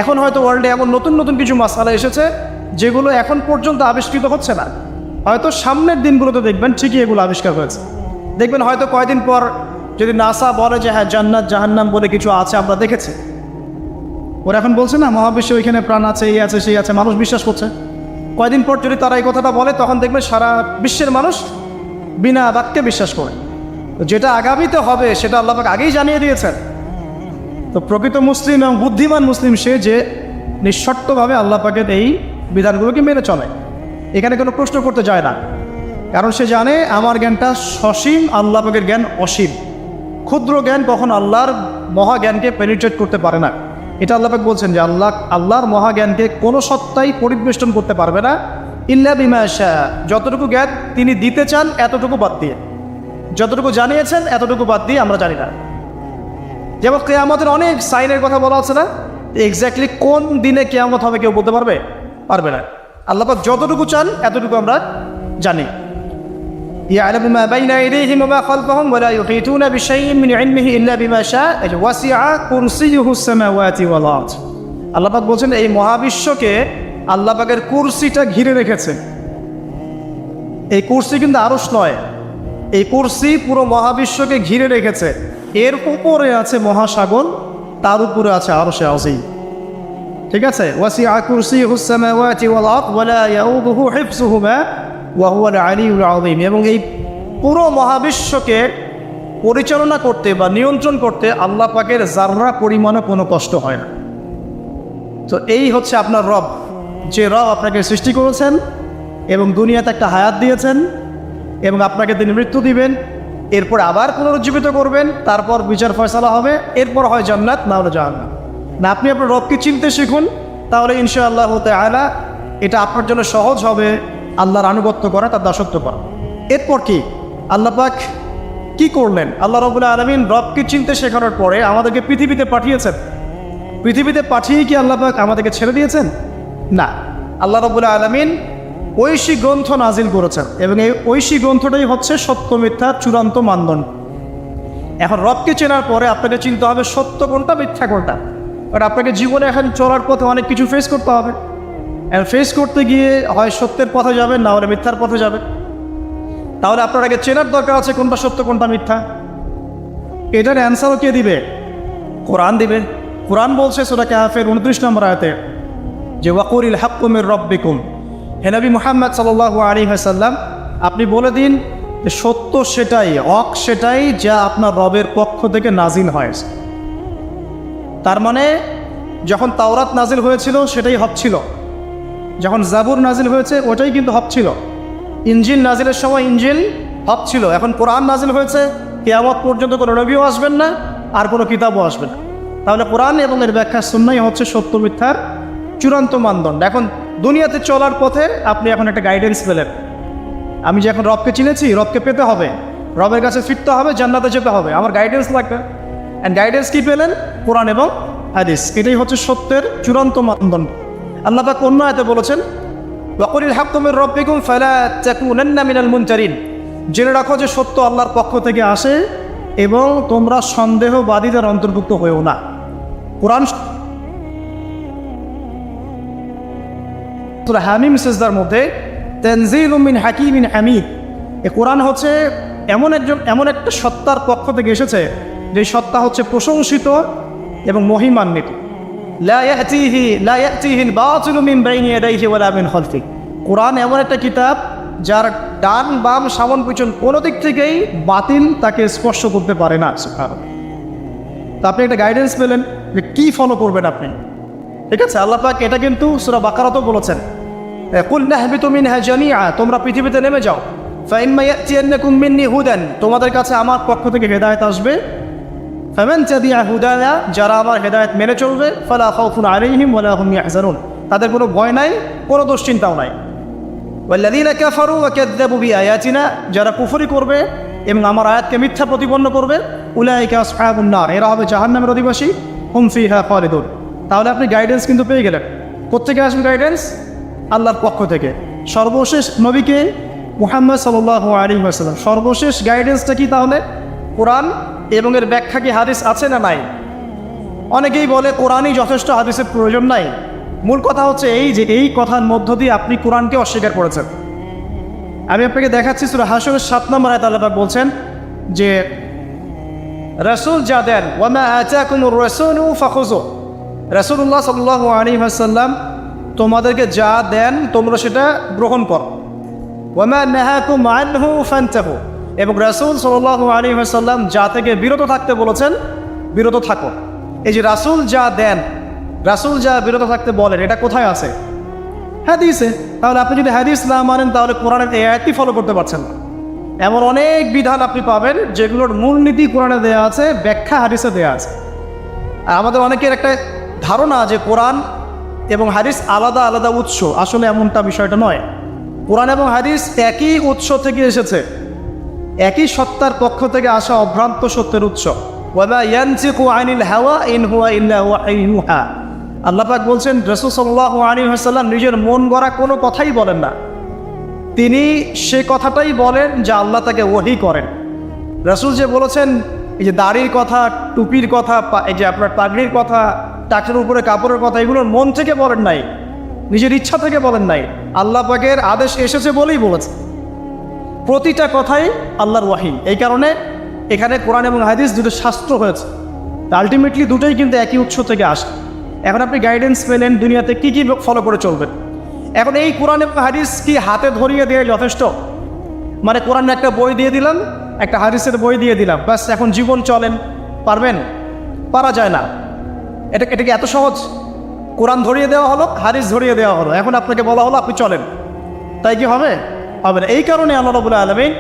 এখন হয়তো ওয়ার্ল্ডে এমন নতুন নতুন কিছু মাসালা এসেছে যেগুলো এখন পর্যন্ত আবিষ্কৃত হচ্ছে না, হয়তো সামনের দিনগুলোতে দেখবেন ঠিকই এগুলো আবিষ্কার হয়েছে। দেখবেন হয়তো কয়দিন পর যদি নাসা বলে যে হ্যাঁ জান্নাত জাহান্নাম বলে কিছু আছে, আমরা দেখেছি, ওরা এখন বলছে না মহাবিশ্বে ওইখানে প্রাণ আছে, এই আছে সেই আছে, মানুষ বিশ্বাস করছে। কয়দিন পর যদি তারা এই কথাটা বলে, তখন দেখবেন সারা বিশ্বের মানুষ বিনা বাক্যে বিশ্বাস করে। তো যেটা আগামীতে হবে সেটা আল্লাহ পাক আগেই জানিয়ে দিয়েছেন। তো প্রকৃত মুসলিম এবং বুদ্ধিমান মুসলিম সে যে নিঃশর্তভাবে আল্লাহ পাকের এই বিধানগুলোকে মেনে চলে, এখানে কোনো প্রশ্ন করতে যায় না। কারণ সে জানে আমার জ্ঞানটা সসীম, আল্লাহ পাকের জ্ঞান অসীম। ক্ষুদ্র জ্ঞান কখন আল্লাহর মহাজ্ঞানকে পেনিট্রেট করতে পারে না। এটা আল্লাহ পাক বলছেন যে আল্লাহর মহাজ্ঞানকে কোনো সত্তাই পরিবেষ্টন করতে পারবে না, ইল্লা বিমা শা। যতটুকু জ্ঞান তিনি দিতে চান এতটুকু বাদ দিয়ে, যতটুকু জানিয়েছেন এতটুকু বাদ দিয়ে আমরা জানি না। যেমন কিয়ামতের অনেক সাইনের কথা বলা আছে না, এক্স্যাক্টলি কোন দিনে কিয়ামত হবে কেউ বলতে পারবে না। আল্লাহ পাক যতটুকু চান এতটুকু আমরা জানি। ইয়ালামু মা বাইনা আইদিহিম ওয়া মা খালফাহুম ওয়া লা ইউহিতুনা বিশাইইন মিন ইলমিহি ইল্লা বিমা শা ওয়াসিআ কুরসিয়ুহুস সামাওয়াতি ওয়াল আরদ। আল্লাহ পাক বলছেন এই মহাবিশ্বকে আল্লাহ পাকের কুরসিটা ঘিরে রেখেছে। এই কুরসি কিন্তু আরশ নয়, এই কুরসি পুরো মহাবিশ্বকে ঘিরে রেখেছে। এর উপরে আছে মহাসাগর, তার উপরে আছে আরশে আযীম। ঠিক আছে, ওয়াসিআ কুরসিয়ুহুস সামাওয়াতি ওয়াল আরদ ওয়া লা ইয়াউদুহু হিফযুহুমা ওয়া হুয়াল আলিয়্যুল আযীম। এবং এই পুরো মহাবিশ্বকে পরিচালনা করতে বা নিয়ন্ত্রণ করতে আল্লাহ পাকের যাররা পরিমাণও কোনো কষ্ট হয় না। তো এই হচ্ছে আপনার রব, যে রব আপনাকে সৃষ্টি করেছেন এবং দুনিয়াতে একটা হায়াত দিয়েছেন, এবং আপনাকে তিনি মৃত্যু দিবেন, এরপর আবার পুনরুজ্জীবিত করবেন, তারপর বিচার ফয়সালা হবে, এরপর হয় জান্নাত না হলে জাহান্নাম। না, আপনি আপনার রবকে চিনতে শিখুন, তাহলে ইনশাআল্লাহ তাআলা এটা আপনার জন্য সহজ হবে আল্লাহর আনুগত্য করা, তার দাসত্ব করা। এরপর কি আল্লাহ পাক কি করলেন? আল্লাহ রাব্বুল আলামিন রবকে চিনতে শেখানোর পরে আমাদেরকে পৃথিবীতে পাঠিয়েছেন। পৃথিবীতে পাঠিয়ে কি আল্লাহ পাক আমাদেরকে ছেড়ে দিয়েছেন? না, আল্লাহ রাব্বুল আলামিন ঐশী গ্রন্থ নাজিল করেছেন, এবং এই ঐশী গ্রন্থটাই হচ্ছে সত্য মিথ্যার চূড়ান্ত মানদণ্ড। এখন রবকে চেনার পরে আপনাকে চিনতে হবে সত্য কোনটা মিথ্যা কোনটা। কারণ আপনাকে জীবনে এখন চলার পথে অনেক কিছু ফেস করতে হবে, আর ফেস করতে গিয়ে হয় সত্যের পথে যাবেন, না হলে মিথ্যার পথে যাবেন। তাহলে আপনার আগে চেনার দরকার আছে কোনটা সত্য কোনটা মিথ্যা। এটার অ্যান্সারও কে দিবে? কোরআন দিবে। কোরআন বলছে সূরা কাহফের 29 নম্বর আয়াতে যে ওয়াকুলিল হাক্কু মির রাব্বিকুম। হে নবী মুহাম্মদ সাল্লাল্লাহু আলাইহি ওয়াসাল্লাম, আপনি বলে দিন যে সত্য সেটাই, হক সেটাই যা আপনার রবের পক্ষ থেকে নাজিল হয়েছে। তার মানে যখন তাওরাত নাজিল হয়েছিল সেটাই হক ছিল, যখন জাবুর নাজিল হয়েছে ওটাই কিন্তু হক ছিল, ইনজিল নাজিলের সময় ইনজিল হক ছিল। এখন কোরআন নাজিল হয়েছে, কিয়ামত পর্যন্ত কোনো নবীও আসবেন না, আর কোনো কিতাবও আসবে না। তাহলে কোরআন এবং এর ব্যাখ্যা সুন্নাহই হচ্ছে সত্য মিথ্যার চূড়ান্ত মানদণ্ড। এখন দুনিয়াতে চলার পথে আপনি এখন একটা গাইডেন্স পেলেন। আমি যে এখন রবকে চিনেছি, রবকে পেতে হবে, রবের কাছে ফিরতে হবে, জান্নাতে যেতে হবে, আমার গাইডেন্স লাগবে। অ্যান্ড গাইডেন্স কি পেলেন? কোরআন এবং হাদিস। এটাই হচ্ছে সত্যের চূড়ান্ত মানদণ্ড। আল্লাহ পাক অন্য আয়াতে বলেছেন ওয়াকুলিল হাক্কু মির রাব্বিকুম ফালা তাকুনান্না মিনাল মুনতারিন। জেনে রাখো যে সত্য আল্লাহর পক্ষ থেকে আসে এবং তোমরা সন্দেহবাদীদের অন্তর্ভুক্ত হয়েও না। কোরআন সূরা হামিম সিজদার মধ্যে তানজিলুম মিন হাকিমিন হামিদ। এই কোরআন হচ্ছে এমন একটা সত্তার পক্ষ থেকে এসেছে যে সত্তা হচ্ছে প্রশংসিত এবং মহিমান্বিত। লা ইয়াতিহিল বাতিলু মিন বাইনি ইয়াদাইহি ওয়ালা মিন খালফিহি। কোরআন এমন একটা কিতাব যার ডান বাম সামন পিছন কোনো দিক থেকেই বাতিল তাকে স্পর্শ করতে পারে না। সুবহানাল্লাহ। তো আপনি একটা গাইডেন্স পেলেন যে কী ফলো করবেন আপনি। ঠিক আছে, আল্লাহ পাক এটা কিন্তু সূরা বাকারাতেও বলেছেন কুল নাহবিতু মিনহা জামিআ, তোমরা পৃথিবীতে নেমে যাও। ফাইম্মা ইয়াতিয়ান্নাকুম মিন্নি হুদান, তোমাদের কাছে আমার পক্ষ থেকে হেদায়েত আসবে। ফামান তাবিআ হুদায়া, যারা আমার হেদায়েত মেনে চলবে, ফালা খাউফুন আলাইহিম ওয়ালা হুম ইয়াহজানুন, তাদের কোনো ভয় নাই, কোনো দুশ্চিন্তাও নাই। ওয়াল্লাযীনা কাফারু ওয়া কাযযাবু বিআয়াতিনা, যারা কুফরি করবে এবং আমার আয়াতকে মিথ্যা প্রতিপন্ন করবে, উলাইকা আসহাবুন নার, এরা হবে জাহান্নামের অধিবাসী, হুম ফিহা খালিদুন। তাহলে আপনি গাইডেন্স কিন্তু পেয়ে গেলেন। কোত্থেকে আসবে গাইডেন্স? আল্লাহর পক্ষ থেকে। সর্বশেষ নবীকে মুহাম্মদ সাল্লাল্লাহু আলাইহি ওয়াসাল্লাম, সর্বশেষ গাইডেন্সটা কি তাহলে? কোরআন এবং এর ব্যাখ্যা কি হাদিস আছে না নাই? অনেকেই বলে কোরআনই যথেষ্ট, হাদিসের প্রয়োজন নাই। মূল কথা হচ্ছে এই যে এই কথার মধ্য দিয়ে আপনি কোরআনকে অস্বীকার করেছেন। আমি আপনাকে দেখাচ্ছি সূরা হাশরের 7 নম্বর আয়াতে আল্লাহ পাক বলছেন যে রাসূল যা দেন, ওয়া মা আতাকুমুর রাসূলু ফাখুযু, রাসূলুল্লাহ সাল্লাল্লাহু আলাইহি ওয়াসাল্লাম তোমাদেরকে যা দেন তোমরা সেটা গ্রহণ করো। ওয়া মা নাহাকুম আনহু ফান্তাহু, এবং রাসূল সাল্লাল্লাহু আলাইহি ওয়াসাল্লাম যা থেকে বিরত থাকতে বলেছেন বিরত থাকো। এই যে রাসূল যা দেন, রাসূল যা বিরত থাকতে বলেন, এটা কোথায় আছে? হাদিসে। তাহলে আপনি যদি হাদিস না মানেন তাহলে কোরআনের এই আয়াতই ফলো করতে পারছেন না। এমন অনেক বিধান আপনি পাবেন যেগুলোর মূলনীতি কোরআনে দেয়া আছে, ব্যাখ্যা হাদিসে দেয়া আছে। আর আমাদের অনেকের একটা ধারণা যে কোরআন এবং হাদিস আলাদা আলাদা উৎস, আসলে এমনটা বিষয়টা নয়। কোরআন এবং হাদিস একই উৎস থেকে এসেছে, একই সত্তার পক্ষ থেকে আসা অভ্রান্ত সত্যের উৎস। ওয়া মা ইয়ানতিকু আনিল হাওয়া ইন হুয়া ইল্লা ওয়াহয়ুন ইউহা। আল্লাহ পাক বলছেন রাসূল সাল্লাল্লাহু আলাইহি ওয়াসাল্লাম নিজের মন গড়া কোনো কথাই বলেন না, তিনি সে কথাটাই বলেন যা আল্লাহ তাকে ওহী করেন। রাসূল যে বলেছেন, এই যে দাড়ির কথা, টুপির কথা, এই যে আপনার পাগড়ির কথা, টাকের উপরে কাপড়ের কথা, এগুলোর মন থেকে বলেন নাই, নিজের ইচ্ছা থেকে বলেন নাই, আল্লাহ পাকের আদেশ এসেছে বলেই বলেছে। প্রতিটা কথাই আল্লাহর ওয়াহী। এই কারণে এখানে কোরআন এবং হাদিস দুটো শাস্ত্র হয়েছে, আলটিমেটলি দুটোই কিন্তু একই উৎস থেকে আসে। এখন আপনি গাইডেন্স পেলেন দুনিয়াতে কী কী ফলো করে চলবেন। এখন এই কোরআন এবং হাদিস কি হাতে ধরিয়ে দিয়ে যথেষ্ট? মানে কোরআনে একটা বই দিয়ে দিলাম, একটা হাদিসের বই দিয়ে দিলাম, ব্যাস এখন জীবন চলেন, পারবেন? পারা যায় না। এটা কি এত সহজ? কোরআন ধরিয়ে দেওয়া হলো, হাদিস ধরিয়ে দেওয়া হলো, এখন আপনাকে বলা হলো আপনি চলেন, তাই কি হবে? হবে না। এই কারণে আল্লাহ রাব্বুল আলামিন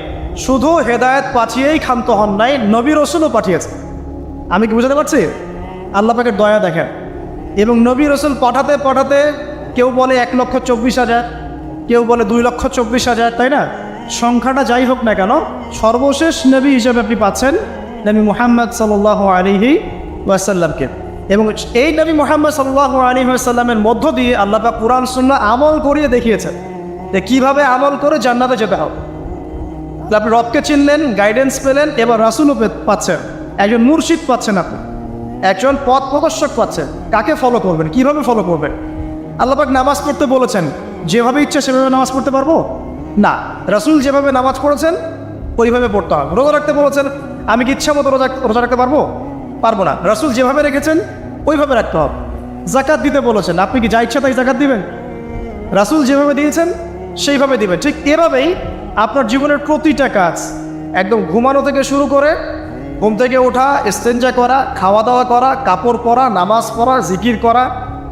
শুধু হেদায়েত পাঠিয়েই ক্ষান্ত হন নাই, নবী রাসূলও পাঠিয়েছে। আমি কি বুঝাতে পারছি? আল্লাহ পাকের দয়া দেখেন। এবং নবী রাসূল পাঠাতে পাঠাতে কেউ বলে 1,24,000, কেউ বলে 2,24,000, তাই না? সংখ্যাটা যাই হোক না কেন, সর্বশেষ নবী হিসেবে আপনি পাচ্ছেন নবী মুহাম্মদ সাল্লাল্লাহু আলাইহি ওয়াসাল্লামকে। এবং এই নবী মুহাম্মদ সাল্লাল্লাহু আলাইহি ওয়াসাল্লামের মধ্য দিয়ে আল্লাহ পাক কুরআন সুন্নাহ আমল করিয়ে দেখিয়েছেন যে কীভাবে আমল করে জান্নাতে যেতে হবে। আপনি রবকে চিনলেন, গাইডেন্স পেলেন, এবার রাসূলও পাচ্ছেন, একজন মুর্শিদ পাচ্ছেন, আপনি একজন পথ প্রদর্শক পাচ্ছেন। কাকে ফলো করবেন, কিভাবে ফলো করবেন? আল্লাহ পাক নামাজ পড়তে বলেছেন, যেভাবে ইচ্ছা সেভাবে নামাজ পড়তে পারবো না। রাসূল যেভাবে নামাজ পড়েছেন ওইভাবে পড়তে হবে। রোজা রাখতে বলেছেন, আমি কি ইচ্ছা মতো রোজা রাখতে পারবো? পারবো না। রাসূল যেভাবে রেখেছেন ওইভাবে রাখতে হবে। জাকাত দিতে বলেছেন, আপনি কি যা ইচ্ছা তাই জাকাত দিবেন? রাসূল যেভাবে দিয়েছেন সেইভাবে দিবেন। ঠিক এভাবেই আপনার জীবনের প্রতিটা কাজ, একদম ঘুমানো থেকে শুরু করে ঘুম থেকে ওঠা, ইস্তেঞ্জা করা, খাওয়া দাওয়া করা, কাপড় পরা, নামাজ পড়া, জিকির করা,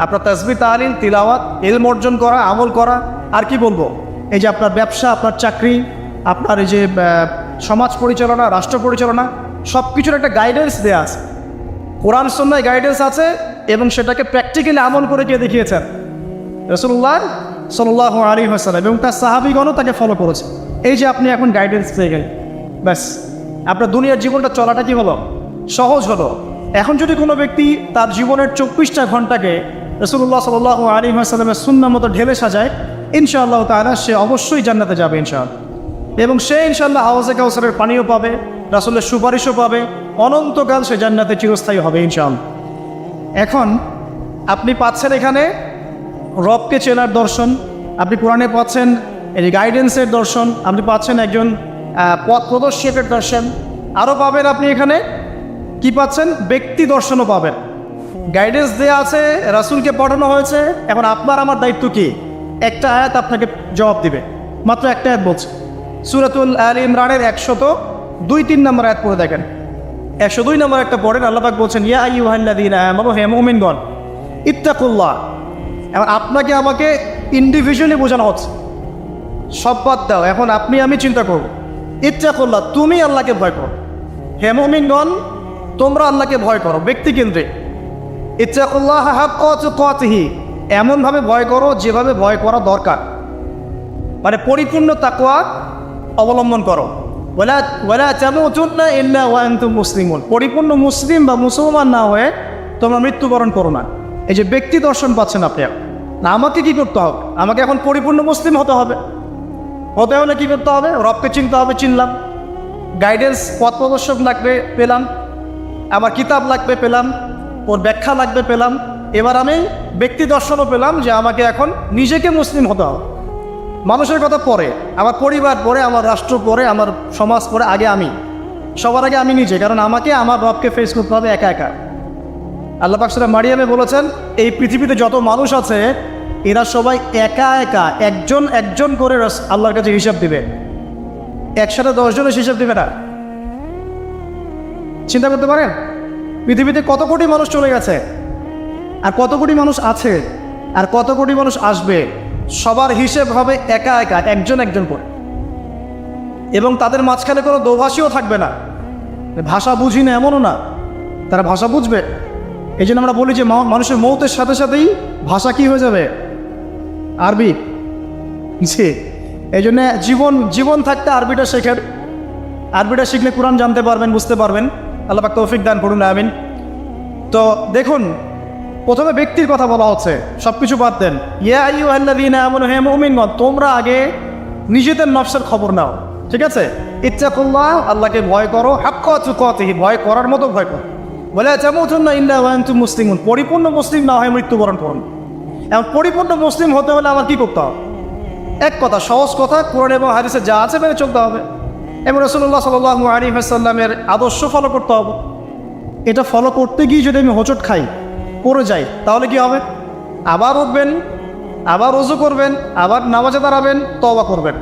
আপনার তাসবিহ তাহলিল তিলাওয়াত, ইলম অর্জন করা, আমল করা, আর কি বলবো, এই যে আপনার ব্যবসা, আপনার চাকরি, আপনার এই যে সমাজ পরিচালনা, রাষ্ট্র পরিচালনা, সব কিছুর একটা গাইডেন্স দেওয়া আছে। কোরআন সুন্নাহয় গাইডেন্স আছে এবং সেটাকে প্র্যাকটিক্যালি আমল করে গিয়ে দেখিয়েছেন রাসূলুল্লাহ সাল্লাল্লাহু আলাইহি ওয়াসাল্লাম, এবং তার সাহাবীগণও তাকে ফলো করেছে। এই যে আপনি এখন গাইডেন্স পেয়ে গেলেন, ব্যাস আপনার দুনিয়ার জীবনটা চলাটা কি হলো? সহজ হলো। এখন যদি কোনো ব্যক্তি তার জীবনের 24টা ঘন্টাকে রাসূলুল্লাহ সাল্লাল্লাহু আলাইহি ওয়াসাল্লামের সুন্নাহ মতো ঢেলে সাজায়, ইনশাআল্লাহ তাআলা সে অবশ্যই জান্নাতে যাবে ইনশাআল্লাহ। এবং সে ইনশাআল্লাহ হাউজে কাউসারের পানিও পাবে, রাসূলের সুপারিশও পাবে, অনন্তকাল সে জান্নাতে চিরস্থায়ী হবে ইনশাআল্লাহ। এখন আপনি পাচ্ছেন এখানে রবকে চেনার দর্শন, আপনি কোরআনে পাচ্ছেন এই গাইডেন্সের দর্শন, আপনি পাচ্ছেন একজন পথ প্রদর্শকের দর্শন, আরও পাবেন আপনি এখানে কি পাচ্ছেন? ব্যক্তি দর্শনও পাবেন। গাইডেন্স দেওয়া আছে, রাসূলকে পাঠানো হয়েছে। এখন আপনার আমার দায়িত্ব কি? একটা আয়াত আপনাকে জবাব দিবে, মাত্র একটা আয়াত বলছে। সূরাতুল আল ইমরানের 102-3 নম্বর আয়াত পড়ে দেখেন। 102 নম্বর একটা পড়েন, আল্লাহ পাক বলছেন, ইয়া আইয়ুহাল্লাযীনা আমানু, হে মুমিনগণ, ইত্তাকুল্লাহ। এখন আপনাকে আমাকে ইন্ডিভিজুয়ালি বোঝানো হচ্ছে, সব বাদ দাও, এখন আপনি আমি চিন্তা করব। ইত্তাকুল্লাহ, তুমি আল্লাহকে ভয় করো। হে মুমিনগণ, তোমরা আল্লাহকে ভয় করো, ব্যক্তিকেন্দ্রিক। ইত্তাকুল্লাহ হাক্কা তুকাতিহি, এমনভাবে ভয় করো যেভাবে ভয় করা দরকার, মানে পরিপূর্ণ তাকওয়া অবলম্বন করো। ওয়ালা তামুতুন্না ইল্লা ওয়া আনতুম মুসলিমুন, পরিপূর্ণ মুসলিম বা মুসলমান না হয়ে তোমরা মৃত্যুবরণ করো না। এই যে ব্যক্তি দর্শন পাচ্ছেন আপনি, না আমাকে কি করতে হবে? আমাকে এখন পরিপূর্ণ মুসলিম হতে হবে। হতে হলে কী করতে হবে? রবকে চিনতে হবে, চিনলাম। গাইডেন্স, পথ প্রদর্শক লাগবে, পেলাম। আমার কিতাব লাগবে, পেলাম। ওর ব্যাখ্যা লাগবে, পেলাম। এবার আমি ব্যক্তি দর্শনও পেলাম যে আমাকে এখন নিজেকে মুসলিম হতে হবে। মানুষের কথা পরে, আমার পরিবার পরে, আমার রাষ্ট্র পরে, আমার সমাজ পরে, আগে আমি, সবার আগে আমি নিজে। কারণ আমাকে আমার রবকে ফেস করতে হবে একা একা। আল্লাহ পাক সূরা মারিয়ামে বলেছেন, এই পৃথিবীতে যত মানুষ আছে এরা সবাই একা একা একজন একজন করে আল্লাহর কাছে হিসাব দিবে। একসাথে 10 জনের হিসাব দিবে না। চিন্তা করতে পারেন পৃথিবীতে কত কোটি মানুষ চলে গেছে, আর কত কোটি মানুষ আছে, আর কত কোটি মানুষ আসবে। সবার হিসেব হবে একা একা, একজন একজন করে। এবং তাদের মাঝখানে কোনো দোভাষীও থাকবে না। ভাষা বুঝি না এমনও না, তারা ভাষা বুঝবে। এই জন্য আমরা বলি যে মানুষের মৌতের সাথে সাথেই ভাষা কি হয়ে যাবে? আরবি। জি, এই জন্য জীবন থাকতে আরবিটা শেখেন। আরবিটা শিখলে কোরআন জানতে পারবেন, বুঝতে পারবেন। আল্লাহ পাক তৌফিক দান করুন, আমিন। তো দেখুন, প্রথমে ব্যক্তির কথা বলা হচ্ছে, সব কিছু বাদ দেন। ইয়া আইয়ুহাল্লাযীনা আমানু, হে মুমিনগণ, তোমরা আগে নিজেদের নফসের খবর নাও, ঠিক আছে? ইত্তাকুল্লাহ, আল্লাহকে ভয় করো, হাক্কা তুকাতিহি, ভয় করার মতো ভয় করো। ওয়ালা তামুতুন্না ইল্লা ওয়া আনতুম মুসলিমুন, পরিপূর্ণ মুসলিম না হয় মৃত্যুবরণ করুন। এখন পরিপূর্ণ মুসলিম হতে হলে আমার কি করতে হবে? এক কথা, সহজ কথা, কোরআন এবং হাদিসে যা আছে মেনে চলতে হবে এবং রাসূলুল্লাহ সাল্লাল্লাহু আলাইহি ওয়াসাল্লামের আদর্শ ফলো করতে হবে। এটা ফলো করতে গিয়ে যদি আমি হোঁচট খাই, করে যাই, তাহলে কি হবে? আবার উঠবেন, আবার ওযু করবেন, আবার নামাজে দাঁড়াবেন, তওবা করবেন।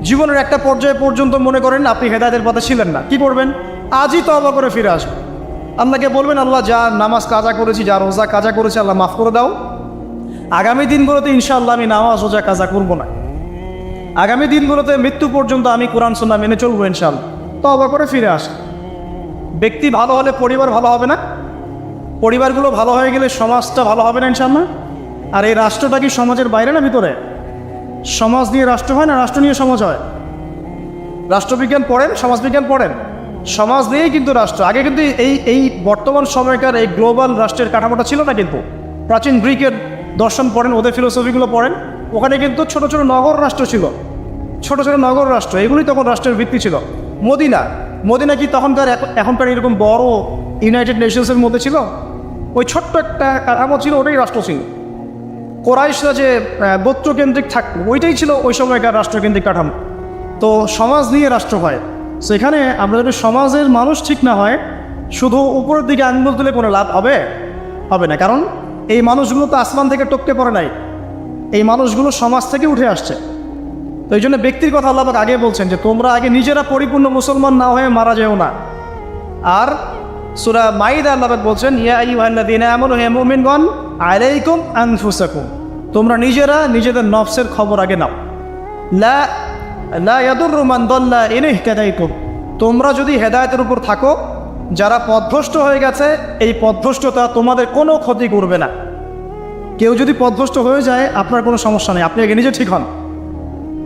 জীবনের একটা পর্যায়ে পর্যন্ত মনে করেন আপনি হেদায়েতের পথে ছিলেন না, কি করবেন? আজই তওবা করে ফিরে আসবেন। আল্লাহকে বলবেন, আল্লাহ যা নামাজ কাজা করেছি, যা রোজা কাজা করেছি, আল্লাহ মাফ করে দাও। আগামী দিনগুলোতে ইনশাআল্লাহ আমি নামাজ রোজা কাজা করবো না। আগামী দিনগুলোতে মৃত্যু পর্যন্ত আমি কোরআন সুন্নাহ মেনে চলবো ইনশাআল্লাহ। তওবা করে ফিরে আসেন। ব্যক্তি ভালো হলে পরিবার ভালো হবে না? পরিবারগুলো ভালো হয়ে গেলে সমাজটা ভালো হবে না ইনশাআল্লাহ? আর এই রাষ্ট্রটা কি সমাজের বাইরে না ভিতরে? সমাজ নিয়ে রাষ্ট্র হয় না, রাষ্ট্র নিয়ে সমাজ হয়? রাষ্ট্রবিজ্ঞান পড়েন, সমাজবিজ্ঞান পড়েন, সমাজ নিয়েই কিন্তু রাষ্ট্র। আগে কিন্তু এই বর্তমান সময়কার এই গ্লোবাল রাষ্ট্রের কাঠামোটা ছিল না। কিন্তু প্রাচীন গ্রিকের দর্শন পড়েন, ওদের ফিলোসফিগুলো পড়েন, ওখানে কিন্তু ছোট ছোট নগর রাষ্ট্র ছিল, ছোট ছোট নগর রাষ্ট্র, এগুলি তখন রাষ্ট্রের ভিত্তি ছিল। মদিনা কি তখনকার এখনকার এরকম বড় ইউনাইটেড নেশনসের মধ্যে ছিল? ওই ছোট্ট একটা কাঠামো ছিল, ওটাই রাষ্ট্র ছিল। কোরাইশরা যে গোত্রকেন্দ্রিক থাকতো, ওইটাই ছিল ওই সময়কার রাষ্ট্রকেন্দ্রিক কাঠামো। তো সমাজ নিয়ে রাষ্ট্র হয়। সেখানে আমরা যদি সমাজের মানুষ ঠিক না হয়, শুধু উপরের দিকে আঙুল তুলে কোনো লাভ হবে না। কারণ এই মানুষগুলো তো আসমান থেকে টপকে পড়ে নাই, এই মানুষগুলো সমাজ থেকে উঠে আসছে। তো এই জন্য ব্যক্তির কথা আল্লাহ পাক আগে বলছেন যে তোমরা আগে নিজেরা পরিপূর্ণ মুসলমান না হয়ে মারা যেও না। আর সূরা মাইদা আল্লাহ পাক বলছেন, ইয়া আইয়ুহাল্লাযীনা আমানু, হে মুমিনগণ, আলাইকুম আনফুসাকুম, তোমরা নিজেরা নিজেদের নফসের খবর আগে নাও। লা ইয়াদুররু মান দাল্লা ইন ইহতাদাইতুম, তোমরা যদি হেদায়েতের উপর থাকো, যারা পথভ্রষ্ট হয়ে গেছে, এই পথভ্রষ্টতা তোমাদের কোনো ক্ষতি করবে না। কেউ যদি পথভ্রষ্ট হয়ে যায়, আপনার কোনো সমস্যা নেই, আপনি আগে নিজে ঠিক হন,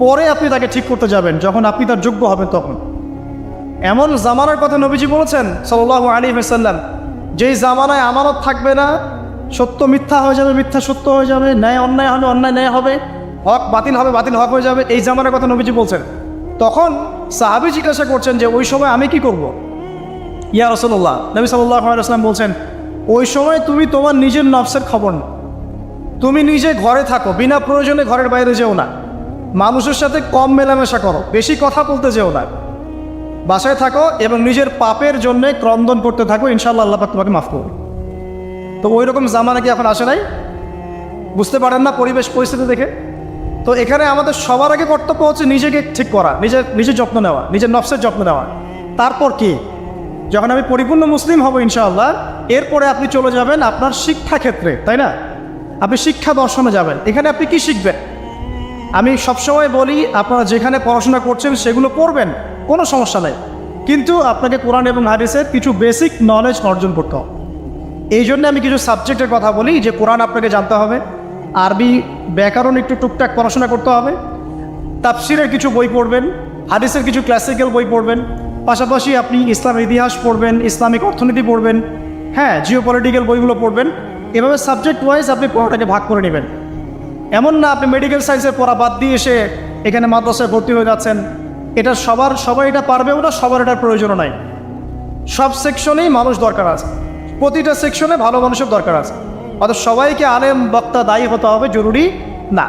পরে আপনি তাকে ঠিক করতে যাবেন যখন আপনি তার যোগ্য হবেন। তখন এমন জামানার কথা নবীজি বলেছেন সাল্লাল্লাহু আলাইহি ওয়াসাল্লাম, যেই জামানায় আমানত থাকবে না, সত্য মিথ্যা হয়ে যাবে, মিথ্যা সত্য হয়ে যাবে, ন্যায় অন্যায় হবে, অন্যায় ন্যায় হবে, হক বাতিল হবে, বাতিল হক হয়ে যাবে। এই জামানার কথা নবীজি বলছেন। তখন সাহাবী জিজ্ঞাসা করছেন যে ওই সময় আমি কি করব? ইয়া রাসূলুল্লাহ, নবী সাল্লাল্লাহু আলাইহি ওয়াসাল্লাম বলছেন, ওই সময় তুমি তোমার নিজের নফসের খবর নাও। তুমি নিজে ঘরে থাকো, বিনা প্রয়োজনে ঘরের বাইরে যেও না, মানুষের সাথে কম মেলামেশা করো, বেশি কথা বলতে যেও না, বাসায় থাকো এবং নিজের পাপের জন্য ক্রন্দন করতে থাকো, ইনশাআল্লাহ আল্লাহ পাক তোমাকে মাফ করবে। তো ওই রকম জামানা কি এখন আসে নাই? বুঝতে পারেন না পরিবেশ পরিস্থিতি দেখে? তো এখানে আমাদের সবার আগে কর্তব্য হচ্ছে নিজেকে ঠিক করা, নিজের যত্ন নেওয়া, নিজের নফসের যত্ন নেওয়া। তারপর কি, যখন আমি পরিপূর্ণ মুসলিম হব ইনশাআল্লাহ, এরপরে আপনি চলে যাবেন আপনার শিক্ষা ক্ষেত্রে, তাই না? আপনি শিক্ষা দর্শনে যাবেন। এখানে আপনি কি শিখবেন? আমি সবসময় বলি, আপনারা যেখানে পড়াশোনা করছেন সেগুলো পড়বেন, কোনো সমস্যা নেই, কিন্তু আপনাকে কোরআন এবং হাদিসের কিছু বেসিক নলেজ অর্জন করতে হবে। এই জন্য আমি কিছু সাবজেক্টের কথা বলি, যে কোরআন আপনাকে জানতে হবে, আরবি ব্যাকরণ একটু টুকটাক পড়াশোনা করতে হবে, তাফসিরের কিছু বই পড়বেন, হাদিসের কিছু ক্লাসিক্যাল বই পড়বেন, পাশাপাশি আপনি ইসলামের ইতিহাস পড়বেন, ইসলামিক অর্থনীতি পড়বেন, হ্যাঁ জিওপলিটিক্যাল বইগুলো পড়বেন। এভাবে সাবজেক্ট ওয়াইজ আপনি পড়াটাকে ভাগ করে নেবেন। এমন না আপনি মেডিকেল সায়েন্সের পড়া বাদ দিয়ে এসে এখানে মাদ্রাসায় ভর্তি হয়ে যাচ্ছেন। এটা সবাই এটা পারবেও না, সবার এটার প্রয়োজনও নাই। সব সেকশনেই মানুষ দরকার আছে, প্রতিটা সেকশনে ভালো মানুষের দরকার আছে। অর্থাৎ সবাইকে আলেম বক্তা দায়ী হতে হবে জরুরি না।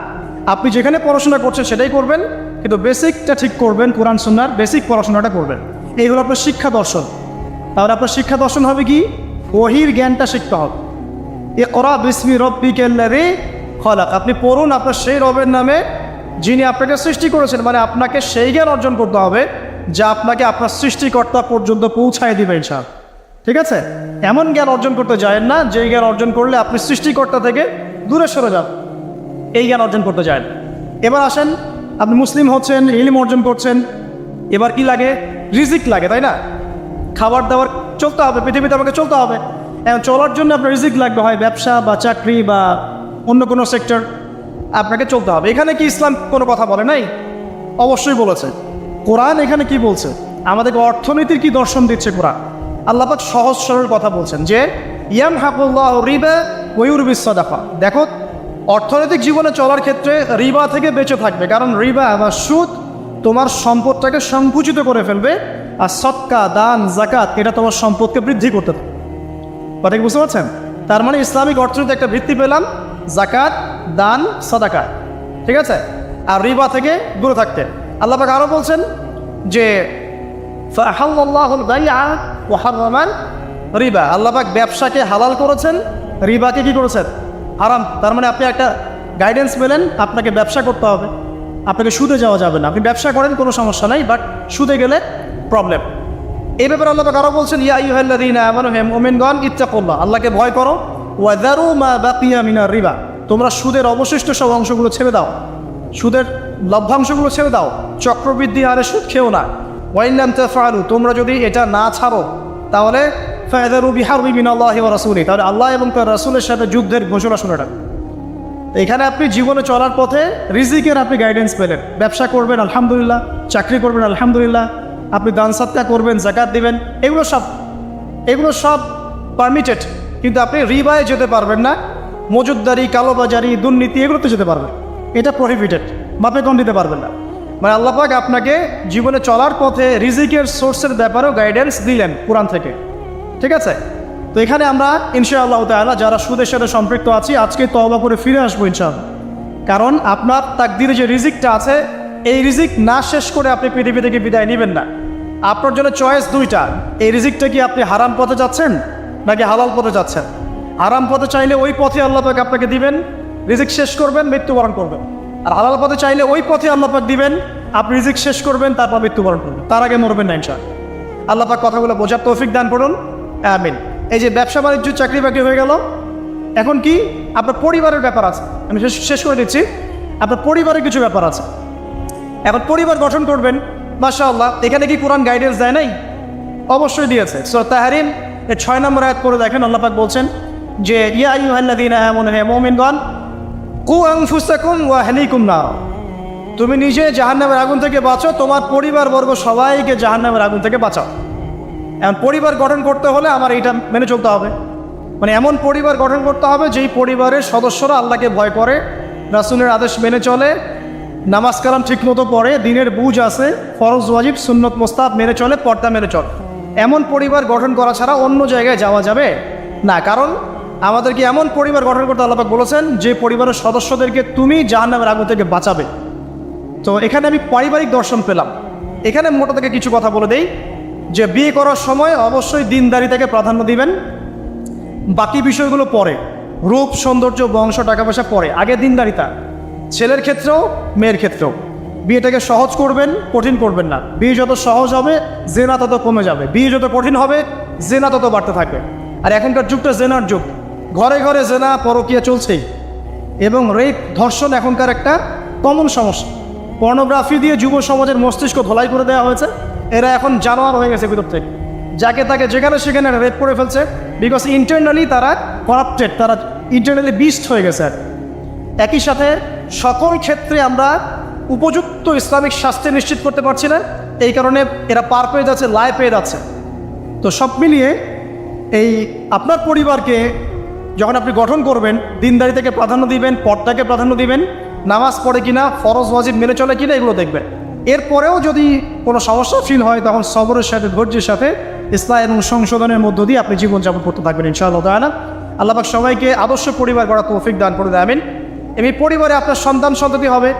আপনি যেখানে পড়াশোনা করছেন সেটাই করবেন, কিন্তু বেসিকটা ঠিক করবেন, কোরআন সুন্নাহর বেসিক পড়াশোনাটা করবেন। এই হলো আপনার শিক্ষা দর্শন। তাহলে আপনার শিক্ষা দর্শন হবে কি? ওহির জ্ঞানটা শিখতে হবে। ইকরা বিসমি রব্বিকাল্লাযী খলাক, আপনি পড়ুন আপনার সেই রবের নামে যিনি আপনাকে সৃষ্টি করেছেন। মানে আপনাকে সেই জ্ঞান অর্জন করতে হবে যা আপনাকে আপনার সৃষ্টিকর্তা পর্যন্ত পৌঁছায় দিবে ইনশাআল্লাহ। ঠিক আছে? এমন জ্ঞান অর্জন করতে যায়েন না যে জ্ঞান অর্জন করলে আপনি সৃষ্টিকর্তা থেকে দূরে সরে যান, এই জ্ঞান অর্জন করতে যান। এবার আসেন, আপনি মুসলিম হচ্ছেন, ইলম অর্জন করছেন, এবার কি লাগে? রিজিক লাগে, তাই না? খাবার দাবার চলতে হবে, পৃথিবীতে আমাকে চলতে হবে। এখন চলার জন্য আপনার রিজিক লাগবে, হয় ব্যবসা বা চাকরি বা অন্য কোনো সেক্টর, আপনাকে চলতে হবে। এখানে কি ইসলাম কোনো কথা বলে নাই? অবশ্যই বলেছে। কোরআন এখানে কি বলছে? আমাদেরকে অর্থনীতির কি দর্শন দিচ্ছে কোরআন? আল্লাহ পাক সহজ সরল কথা বলছেন যে ইয়ামহাকুল্লাহু রিবা ওয়া ইউরবিস সাদাকা। দেখো, অর্থনৈতিক জীবনে চলার ক্ষেত্রে রিবা থেকে বেঁচে থাকবে, কারণ রিবা বা সুদ তোমার সম্পদটাকে সংকুচিত করে ফেলবে, আর সদকা দান জাকাত এটা তোমার সম্পদকে বৃদ্ধি করতে থাকবে। কথা কি বুঝতে পারছেন? তার মানে ইসলামিক অর্থনীতি একটা ভিত্তি পেলাম, জাকাত দান সাদাকা, ঠিক আছে? আর রিবা থেকে দূরে থাকতে। আল্লাহ পাক আরও বলছেন যে ফাহাল্লাল্লাহুল বাইআ ওয়া হারামান রিবা, আল্লাহ পাক ব্যবসাকে হালাল করেছেন, রিবাকে কি করেছেন? হারাম। তার মানে আপনি একটা গাইডেন্স পেলেন, আপনাকে ব্যবসা করতে হবে, আপনাকে সুদে যাওয়া যাবে না। আপনি ব্যবসা করেন কোনো সমস্যা নাই, বাট সুদে গেলে প্রবলেম। এই ব্যাপারে আল্লাহ পাক আরও বলছেন ইয়া আইয়ুহাল্লাযীনা আমানু হে মুমিনগণ ইত্তাকুল্লাহ, আল্লাহকে ভয় করো, ওয়া যারু মা বাকিয়া মিনার রিবা, তোমরা সুদের অবশিষ্ট সব অংশগুলো ছেড়ে দাও, সুদের লভ্যাংশগুলো ছেড়ে দাও, চক্রবৃদ্ধি হারে সুদ খেও না। ওয়া ইন লাম তাফআলু, তোমরা যদি এটা না ছাড়ো তাহলে ফাযারু বিহারবি মিনাল্লাহি ওয়া রাসূলিহি, তাহলে আল্লাহ এবং তার রাসূলের সাথে যুদ্ধের ঘোষণা শুনে রাখুন। এখানে আপনি জীবনে চলার পথে রিজিকের আপনি গাইডেন্স পেলেন। ব্যবসা করবেন আলহামদুলিল্লাহ, চাকরি করবেন আলহামদুলিল্লাহ, আপনি দান সাদকা করবেন, যাকাত দিবেন, এগুলো সব পারমিটেড। কিন্তু আপনি রিবায় যেতে পারবেন না, মজুদদারি, কালোবাজারি, দুর্নীতি এগুলোতে যেতে পারবেন, এটা প্রহিবিটেড, মাপে কম দিতে পারবেন না। মানে আল্লাহ পাক আপনাকে জীবনে চলার পথে রিজিকের সোর্সের ব্যাপারেও গাইডেন্স দিলেন কোরআন থেকে। ঠিক আছে? তো এখানে আমরা ইনশাআল্লাহ তাআলা যারা সুদের সাথে সম্পৃক্ত আছি আজকে তওবা করে ফিরে আসবো ইনশাআল্লাহ। কারণ আপনার তাকদিরে যে রিজিকটা আছে, এই রিজিক না শেষ করে আপনি পৃথিবী থেকে বিদায় নেবেন না। আপনার জন্য চয়েস দুইটা, এই রিজিকটা কি আপনি হারাম পথে যাচ্ছেন নাকি হালাল পথে যাচ্ছেন? হারাম পথে চাইলে ওই পথে আল্লাহ পাক আপনাকে দিবেন, রিজিক শেষ করবেন, মৃত্যুবরণ করবেন। আর হালাল পথে চাইলে ওই পথে আল্লাহ পাক দিবেন, আপনি রিজিক শেষ করবেন, তারপর মৃত্যুবরণ করবেন, তার আগে মরবেন না ইনশাআল্লাহ। আল্লাহ পাক কথাগুলো বোঝার তৌফিক দান করুন, আমিন। এই যে ব্যবসা বাণিজ্য চাকরি বাকরি হয়ে গেল, এখন কি আপনার পরিবারের ব্যাপার আছে। আমি শেষ করে দিচ্ছি, আপনার পরিবারের কিছু ব্যাপার আছে। এখন পরিবার গঠন করবেন, মাশাআল্লাহ, এখানে কি কোরআন গাইডেন্স দেয় নাই? অবশ্যই দিয়েছে। সূরা তাহরিম এর 6 নম্বর আয়াত করে দেখেন, আল্লাহ পাক বলছেন যে ইয়া আইয়ুহাল্লাযীনা আমানু হে মুমিনগণ কু আনফুসাকুম ওয়া আহলিকুম নার, তুমি নিজে জাহান্নামের আগুন থেকে বাঁচো, তোমার পরিবারবর্গ সবাইকে জাহান্নামের আগুন থেকে বাঁচাও। এখন পরিবার গঠন করতে হলে আমার এইটা মেনে চলতে হবে। মানে এমন পরিবার গঠন করতে হবে যেই পরিবারের সদস্যরা আল্লাহকে ভয় করে, রাসূলের আদেশ মেনে চলে, নামাজ কালাম ঠিকমতো পড়ে, দিনের বুঝ আছে, ফরজ ওয়াজিব সুন্নত মোস্তাহাব মেনে চলে, পর্দা মেনে চলে। এমন পরিবার গঠন করা ছাড়া অন্য জায়গায় যাওয়া যাবে না। কারণ আমাদেরকে এমন পরিবার গঠন করতে আল্লাহ পাক বলেছেন যে পরিবারের সদস্যদেরকে তুমি জাহান্নামের আগুন থেকে বাঁচাবে। তো এখানে আমি পারিবারিক দর্শন পেলাম। এখানে মোটা থেকে কিছু কথা বলে দেই যে বিয়ে করার সময় অবশ্যই দিনদারিতাকে প্রাধান্য দিবেন, বাকি বিষয়গুলো পরে, রূপ সৌন্দর্য বংশ টাকা পয়সা পরে, আগে দিনদারিতা। ছেলের ক্ষেত্রেও মেয়ের ক্ষেত্রেও বিয়েটাকে সহজ করবেন, কঠিন করবেন না। বিয়ে যত সহজ হবে জেনা তত কমে যাবে, বিয়ে যত কঠিন হবে জেনা তত বাড়তে থাকবে। আর এখনকার যুগটা জেনার যুগ, ঘরে ঘরে জেনা পরকীয়া চলছেই, এবং রেপ ধর্ষণ এখনকার একটা কমন সমস্যা। পর্নোগ্রাফি দিয়ে যুব সমাজের মস্তিষ্ক ধোলাই করে দেওয়া হয়েছে, এরা এখন জানোয়ার হয়ে গেছে ভিতর থেকে, যাকে তাকে যেখানে সেখানে রেপ করে ফেলছে, বিকজ ইন্টারনালি তারা করাপ্টেড, তারা ইন্টারনালি বিস্ট হয়ে গেছে। আর একই সাথে সকল ক্ষেত্রে আমরা উপযুক্ত ইসলামিক শাস্তি নিশ্চিত করতে পারছি না, এই কারণে এরা পার পেয়ে যাচ্ছে, লাই পেয়ে যাচ্ছে। তো সব মিলিয়ে এই আপনার পরিবারকে যখন আপনি গঠন করবেন, দিনদারিতাকে প্রাধান্য দিবেন, পর্দাকে প্রাধান্য দিবেন, নামাজ পড়ে কিনা, ফরজ ওয়াজিব মেনে চলে কিনা, এগুলো দেখবেন। এরপরেও যদি কোনো সমস্যা ফিল হয়, তখন সবরের সাথে, ধৈর্যের সাথে, ইসলাম এবং সংশোধনের মধ্য দিয়ে আপনি জীবনযাপন করতে থাকবেন ইনশাআল্লাহ তাআলা। আল্লাহ পাক সবাইকে আদর্শ পরিবার গড়ার তৌফিক দান করে দেয়, আমিন। এই পরিবারে আপনার সন্তান সন্ততি হবে,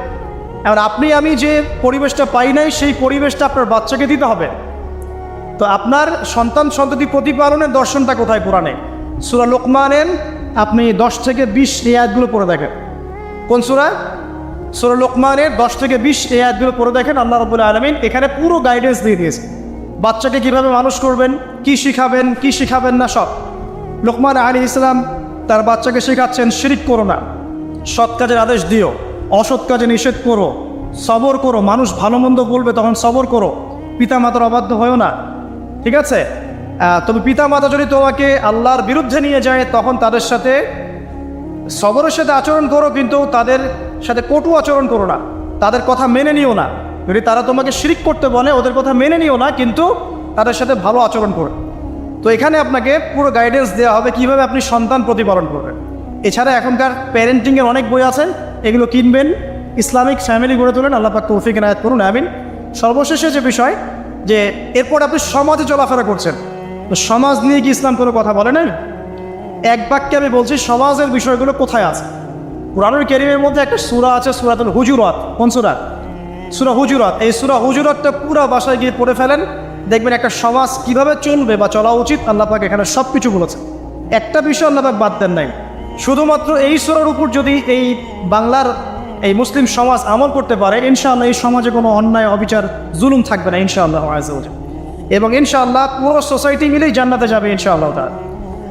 এবার আপনি আমি যে পরিবেশটা পাই নাই, সেই পরিবেশটা আপনার বাচ্চাকে দিতে হবে। তো আপনার সন্তান সন্ততি প্রতিপালনের দর্শনটা কোথায়? কোরআনে সূরা লোকমানের আপনি 10 থেকে 20 এই আয়াতগুলো পড়ে দেখেন। কোন সূরা? সূরা লোকমানের 10 থেকে 20 এই আয়াতগুলো পড়ে দেখেন। আল্লাহ রাব্বুল আলামিন এখানে পুরো গাইডেন্স দিয়ে দিয়েছে, বাচ্চাকে কীভাবে মানুষ করবেন, কি শিখাবেন, কি শিখাবেন না, সব। লোকমান আলাইহিস সালাম তার বাচ্চাকে শেখাচ্ছেন, শিরিক করো না, সৎ কাজের আদেশ দিও, অসৎ কাজে নিষেধ করো, সবর করো, মানুষ ভালো মন্দ বলবে তখন সবর করো, পিতামাতার অবাধ্য হয়েও না, ঠিক আছে? তবে পিতামাতা যদি তোমাকে আল্লাহর বিরুদ্ধে নিয়ে যায়, তখন তাদের সাথে সবরের সাথে আচরণ করো, কিন্তু তাদের সাথে কটু আচরণ করো না, তাদের কথা মেনে নিও না। যদি তারা তোমাকে শিরিক করতে বলে, ওদের কথা মেনে নিও না, কিন্তু তাদের সাথে ভালো আচরণ করো। তো এখানে আপনাকে পুরো গাইডেন্স দেওয়া হবে কীভাবে আপনি সন্তান প্রতিপালন করবেন। এছাড়া এখনকার প্যারেন্টিংয়ের অনেক বই আছে, এগুলো কিনবেন, ইসলামিক ফ্যামিলি গড়ে তোলেন। আল্লাহ পাক তৌফিক ইনায়াত করুন, আমিন। সর্বশেষে যে বিষয়, যে এরপর আপনি সমাজে চলাফেরা করছেন, তো সমাজ নিয়ে কি ইসলাম কোনো কথা বলে না? এক বাক্যে আমি বলছি, সমাজের বিষয়গুলো কোথায় আছে? কুরআনুল কারীমের মধ্যে একটা সূরা আছে, সূরাতুল হুজুরাত। কোন সূরা? সূরা হুজুরাত। এই সূরা হুজুরাতটা পুরো বাসায় গিয়ে পড়ে ফেলেন, দেখবেন একটা সমাজ কিভাবে চলবে বা চলা উচিত, আল্লাহ পাক এখানে সব কিছু বলেছে, একটা বিষয় আল্লাহ পাক বাদ দেন নাই। শুধুমাত্র এই সূরার উপর যদি এই বাংলার এই মুসলিম সমাজ আমল করতে পারে, ইনশাআল্লাহ এই সমাজে কোনো অন্যায়, অবিচার, জুলুম থাকবে না ইনশাআল্লাহ আযজা ওয়া জাল্লা। এবং ইনশাআল্লাহ পুরো সোসাইটি মিলেই জান্নাতে যাবে ইনশাআল্লাহ তাআলা।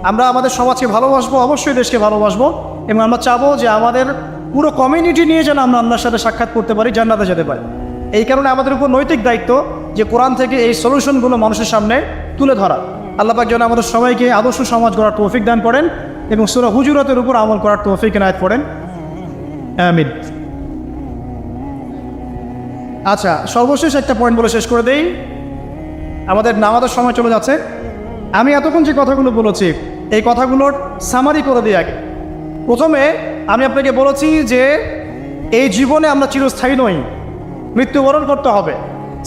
আমরা আমাদের সমাজকে ভালোবাসবো, অবশ্যই দেশকে ভালোবাসবো, এবং আমরা চাবো যে আমাদের পুরো কমিউনিটি নিয়ে যেন আমরা আল্লাহর সাথে সাক্ষাৎ করতে পারি, জান্নাতে যেতে পারি। এই কারণে আমাদের উপর নৈতিক দায়িত্ব যে কোরআন থেকে এই সলিউশনগুলো মানুষের সামনে তুলে ধরা। আল্লাহ পাক যেন আমাদের সবাইকে আদর্শ সমাজ গড়ার তৌফিক দান করেন এবং সূরা হুজুরাতের উপর আমল করার তৌফিক ইনায়াত করেন, আমিন। আচ্ছা, সর্বশেষ একটা পয়েন্ট বলে শেষ করে দেই, আমাদের নামাজের সময় চলে যাচ্ছে। আমি এতক্ষণ যে কথাগুলো বলেছি, এই কথাগুলোর সামারি করে দিই আগে। প্রথমে আমি আপনাকে বলেছি যে এই জীবনে আমরা চিরস্থায়ী নই, মৃত্যুবরণ করতে হবে।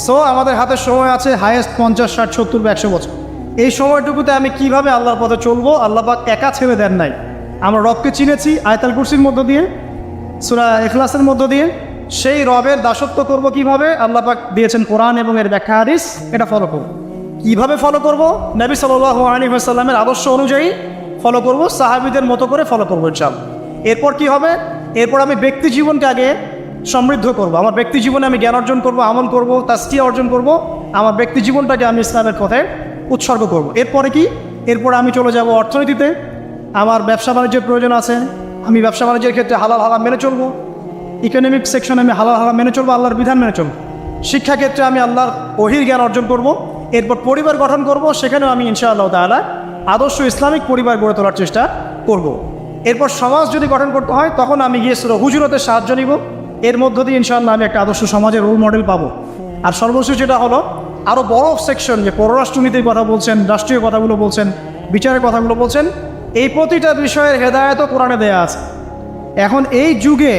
সো আমাদের হাতে সময় আছে হায়েস্ট 50, 60, 70 বা 100 বছর। এই সময়টুকুতে আমি কিভাবে আল্লাহর পথে চলবো? আল্লাহ পাক একা ছেড়ে দেন নাই। আমরা রবকে চিনেছি আয়াতুল কুরসির মধ্য দিয়ে, সূরা ইখলাসের মধ্য দিয়ে। সেই রবের দাসত্ব করব কিভাবে? আল্লাহ পাক দিয়েছেন কোরআন এবং এর ব্যাখ্যা হাদিস, এটা ফলো করব। কিভাবে ফলো করব? নবী সাল্লাল্লাহু আলাইহি ওয়াসাল্লামের আদর্শ অনুযায়ী ফলো করব, সাহাবীদের মতো করে ফলো করব ইনশাআল্লাহ। এরপর কি হবে? এরপর আমি ব্যক্তি জীবনকে আগে সমৃদ্ধ করব। আমার ব্যক্তি জীবনে আমি জ্ঞান অর্জন করব, আমল করব, তাসকিয়া অর্জন করব, আমার ব্যক্তি জীবনটাকে আমি ইসলামের পথে উৎসর্গ করব। এরপরে কি? এরপরে আমি চলে যাব অর্থনীতিতে। আমার ব্যবসা বাণিজ্যের প্রয়োজন আছে, আমি ব্যবসা বাণিজ্যের ক্ষেত্রে হালাল হারাম মেনে চলবো। ইকোনমিক সেকশনে আমি হালাল হারাম মেনে চলবো, আল্লাহর বিধান মেনে চলবো। শিক্ষাক্ষেত্রে আমি আল্লাহর ওহীর জ্ঞান অর্জন করব। এরপর পরিবার গঠন করব, সেখানেও আমি ইনশাআল্লাহ তাআলা আদর্শ ইসলামিক পরিবার গড়ে তোলার চেষ্টা করব। এরপর সমাজ যদি গঠন করতে হয়, তখন আমি গিয়ে সূরা হুজুরাতের সাহায্য নিব। এর মধ্য দিয়ে ইনশাআল্লাহ আমি একটা আদর্শ সমাজের রোল মডেল পাবো। আর সর্বশেষ যেটা হলো, আরও বড় সেকশন, যে পররাষ্ট্রনীতির কথা বলছেন, রাষ্ট্রীয় কথাগুলো বলছেন, বিচারের কথাগুলো বলছেন, এই প্রতিটা বিষয়ের হেদায়েতও কোরআনে দেয়া আছে। এখন এই যুগে,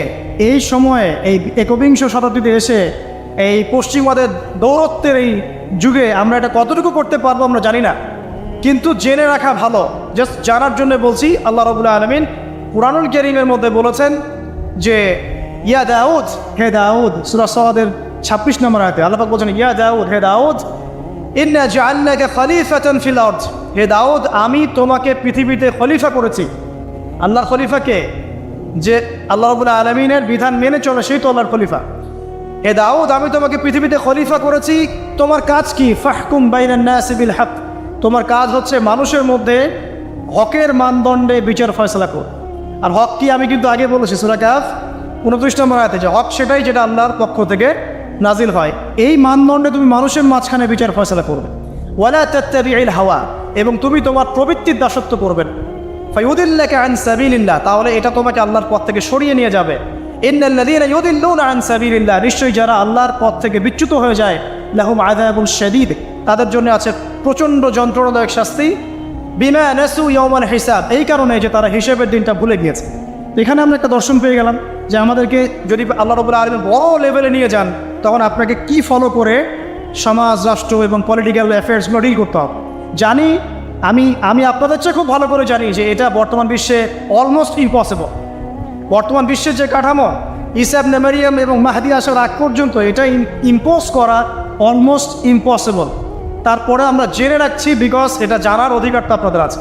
এই সময়ে, এই 21 শতাব্দীতে এসে এই পশ্চিমাদের দৌরত্বের এই যুগে আমরা এটা কতটুকু করতে পারবো আমরা জানি না, কিন্তু জেনে রাখা ভালো। জাস্ট জানার জন্য বলছি। আল্লাহ রাব্বুল আলামিন কুরআনুল কারীমের মধ্যে বলেছেন যে ইয়া দাউদ, হে দাউদ, সূরা সাদের 26 নম্বর আয়াতে আল্লাহ পাক বলেন, ইয়া দাউদ, হে দাউদ, ইন্না জাআলনাকা খলিফাতান ফিল আরদ, হে দাউদ, আমি তোমাকে পৃথিবীতে খলিফা করেছি। আল্লাহর খলিফাকে, যে আল্লাহ রাব্বুল আলামিনের বিধান মেনে চলে, সেই তো আল্লাহর খলিফা। হে দাউদ, আমি তোমাকে পৃথিবীতে খলিফা করেছি, তোমার কাজ কি? ফাহকুম বাইনান নাসি বিল হক, তোমার কাজ হচ্ছে মানুষের মধ্যে হকের মানদণ্ডে বিচার ফয়সালা কর। আর হক কি আমি কিন্তু আগে বলেছি সূরা কাহফ 29 নম্বর আয়াতে, যে হক সেটাই যেটা আল্লাহর পক্ষ থেকে নাজিল হয়। এই মানদণ্ডে তুমি মানুষের মাঝখানে বিচার ফয়সালা করবে। ওয়ালা তাত্তাবিউল হাওয়া, এবং তুমি তোমার প্রবৃত্তির দাসত্ব করবে না। ফায়ুদিল্লাকা আন সাবিলিল্লাহ, তাহলে এটা তোমাকে আল্লাহর পথ থেকে সরিয়ে নিয়ে যাবে। ইন্নাল্লাযীনা ইউদিল্লুনা আন সাবিলিল্লাহ, নিশ্চয়ই যারা আল্লাহর পথ থেকে বিচ্যুত হয়ে যায়, লাহুম আযাবুন শাদীদ, তাদের জন্য আছে প্রচণ্ড যন্ত্রণাদায়ক শাস্তি। বিমা নাসু ইয়াওমাল হিসাব, এই কারণে যে তারা হিসেবের দিনটা ভুলে গিয়েছে। এখানে আমরা একটা দর্শন পেয়ে গেলাম যে আমাদেরকে যদি আল্লাহ রাব্বুল আলামিন বড় লেভেলে নিয়ে যান, তখন আপনাকে কি ফলো করে সমাজ, রাষ্ট্র এবং পলিটিক্যাল অ্যাফেয়ার্সগুলো ডিল করতে হবে। জানি আমি আপনাদের চেয়ে খুব ভালো করে জানি যে এটা বর্তমান বিশ্বে অলমোস্ট ইম্পসিবল। বর্তমান বিশ্বের যে কাঠামো, ঈসা ইবনে মারইয়াম এবং মাহদী আসার আগ পর্যন্ত এটা ইম্পোজ করা অলমোস্ট ইম্পসিবল। তারপরে আমরা জেনে রাখছি, বিকজ এটা জানার অধিকারটা আপনাদের আছে।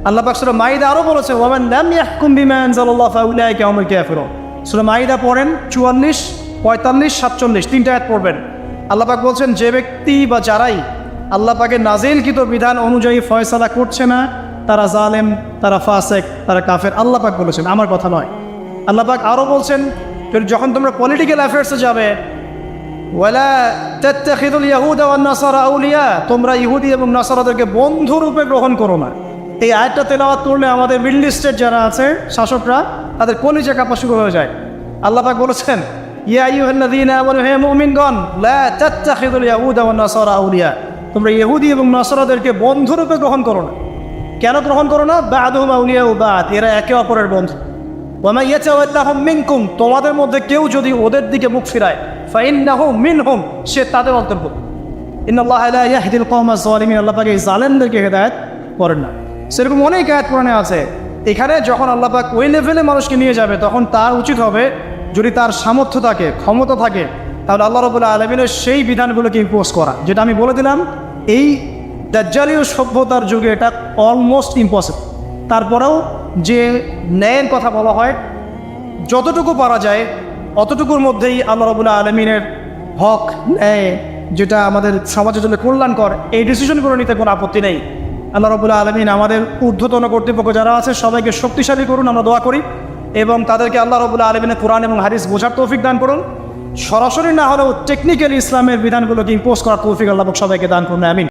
আল্লাহ পাক সূরা মাইদা আরও বলেছে, ওয়ামান লাম ইয়াহকুম বিমা আনজালাল্লাহু ফাউলাইকা হুমুল কাফিরুন। সূরা মাইদা পড়েন 44, 45, 47 তিনটা আয়াত পড়বেন। আল্লাহ পাক বলছেন, যে ব্যক্তি বা যারাই আল্লাহ পাকের নাজিলকৃত বিধান অনুযায়ী ফয়সালা করছে না, তারা জালেম, তারা ফাসেক, তারা কাফের। আল্লাহ পাক বলেছেন, আমার কথা নয়। আল্লাহ পাক আরও বলছেন, যখন তোমরা পলিটিক্যাল অ্যাফেয়ার্সে যাবে, ওয়ালা তাত্তাখিযুল ইয়াহুদা ওয়ান নাসারা আউলিয়া, তোমরা ইহুদি এবং নাসারাদেরকে বন্ধুরূপে গ্রহণ করো না। এই আয়াতটা তেলাওয়াত করলে আমাদের মিডল ইস্টের যারা আছে শাসকরা, তাদের কলিজা কাঁপা শুরু হয়ে যায়। আল্লাহ পাক বলেছেন, ইয়া আইয়ুহাল্লাযীনা আমানু, হে মুমিনগণ, লা তাত্তাখিযুল ইয়াহুদা ওয়ান নাসারা আউলিয়া, তোমরা ইহুদি এবং নাসারাদেরকে বন্ধুরূপে গ্রহণ করো না। কেন গ্রহণ করো না? বা'দুহুম আউলিয়াউ বা'দ, এরা একে অপরের বন্ধু। ওয়া মান ইয়াতাওয়াল্লাহুম মিনকুম, তোমাদের মধ্যে কেউ যদি ওদের দিকে মুখ ফিরায়, ফাইন্নাহু মিনহুম, সে তাদের অন্তর্ভুক্ত। ইন্নাল্লাহা লা ইয়াহদিল কওমাজ যালিমিন, আল্লাহ পাক এই জালেমদেরকে হেদায়েত করেন না। সেরকম অনেক আয়াত কোরআনে আছে। এখানে যখন আল্লাহ পাক ওই লেভেলে মানুষকে নিয়ে যাবে, তখন তার উচিত হবে, যদি তার সামর্থ্য থাকে, ক্ষমতা থাকে, তাহলে আল্লাহ রাব্বুল আলামিনের সেই বিধানগুলোকে ইম্পোজ করা। যেটা আমি বলে দিলাম, এই দাজ্জালীয় সভ্যতার যুগে এটা অলমোস্ট ইম্পসিবল। তারপরেও যে ন্যায়ের কথা বলা হয়, যতটুকু পারা যায় অতটুকুর মধ্যেই আল্লাহ রাব্বুল আলামিনের হক, ন্যায়, যেটা আমাদের সমাজের জন্য কল্যাণকর, এই ডিসিশনগুলো নিতে কোনো আপত্তি নেই। আল্লাহ রাব্বুল আলামিন আমাদের ঊর্ধ্বতন কর্তৃপক্ষ যারা আছে সবাইকে শক্তিশালী করুন, আমরা দোয়া করি, এবং তাদেরকে আল্লাহ রাব্বুল আলামিনের কোরআন এবং হাদিস বোঝার তৌফিক দান করুন। সরাসরি না হলেও টেকনিক্যালি ইসলামের বিধানগুলোকে ইম্পোজ করার তৌফিক আল্লাহ সবাইকে দান করুন, আমিন।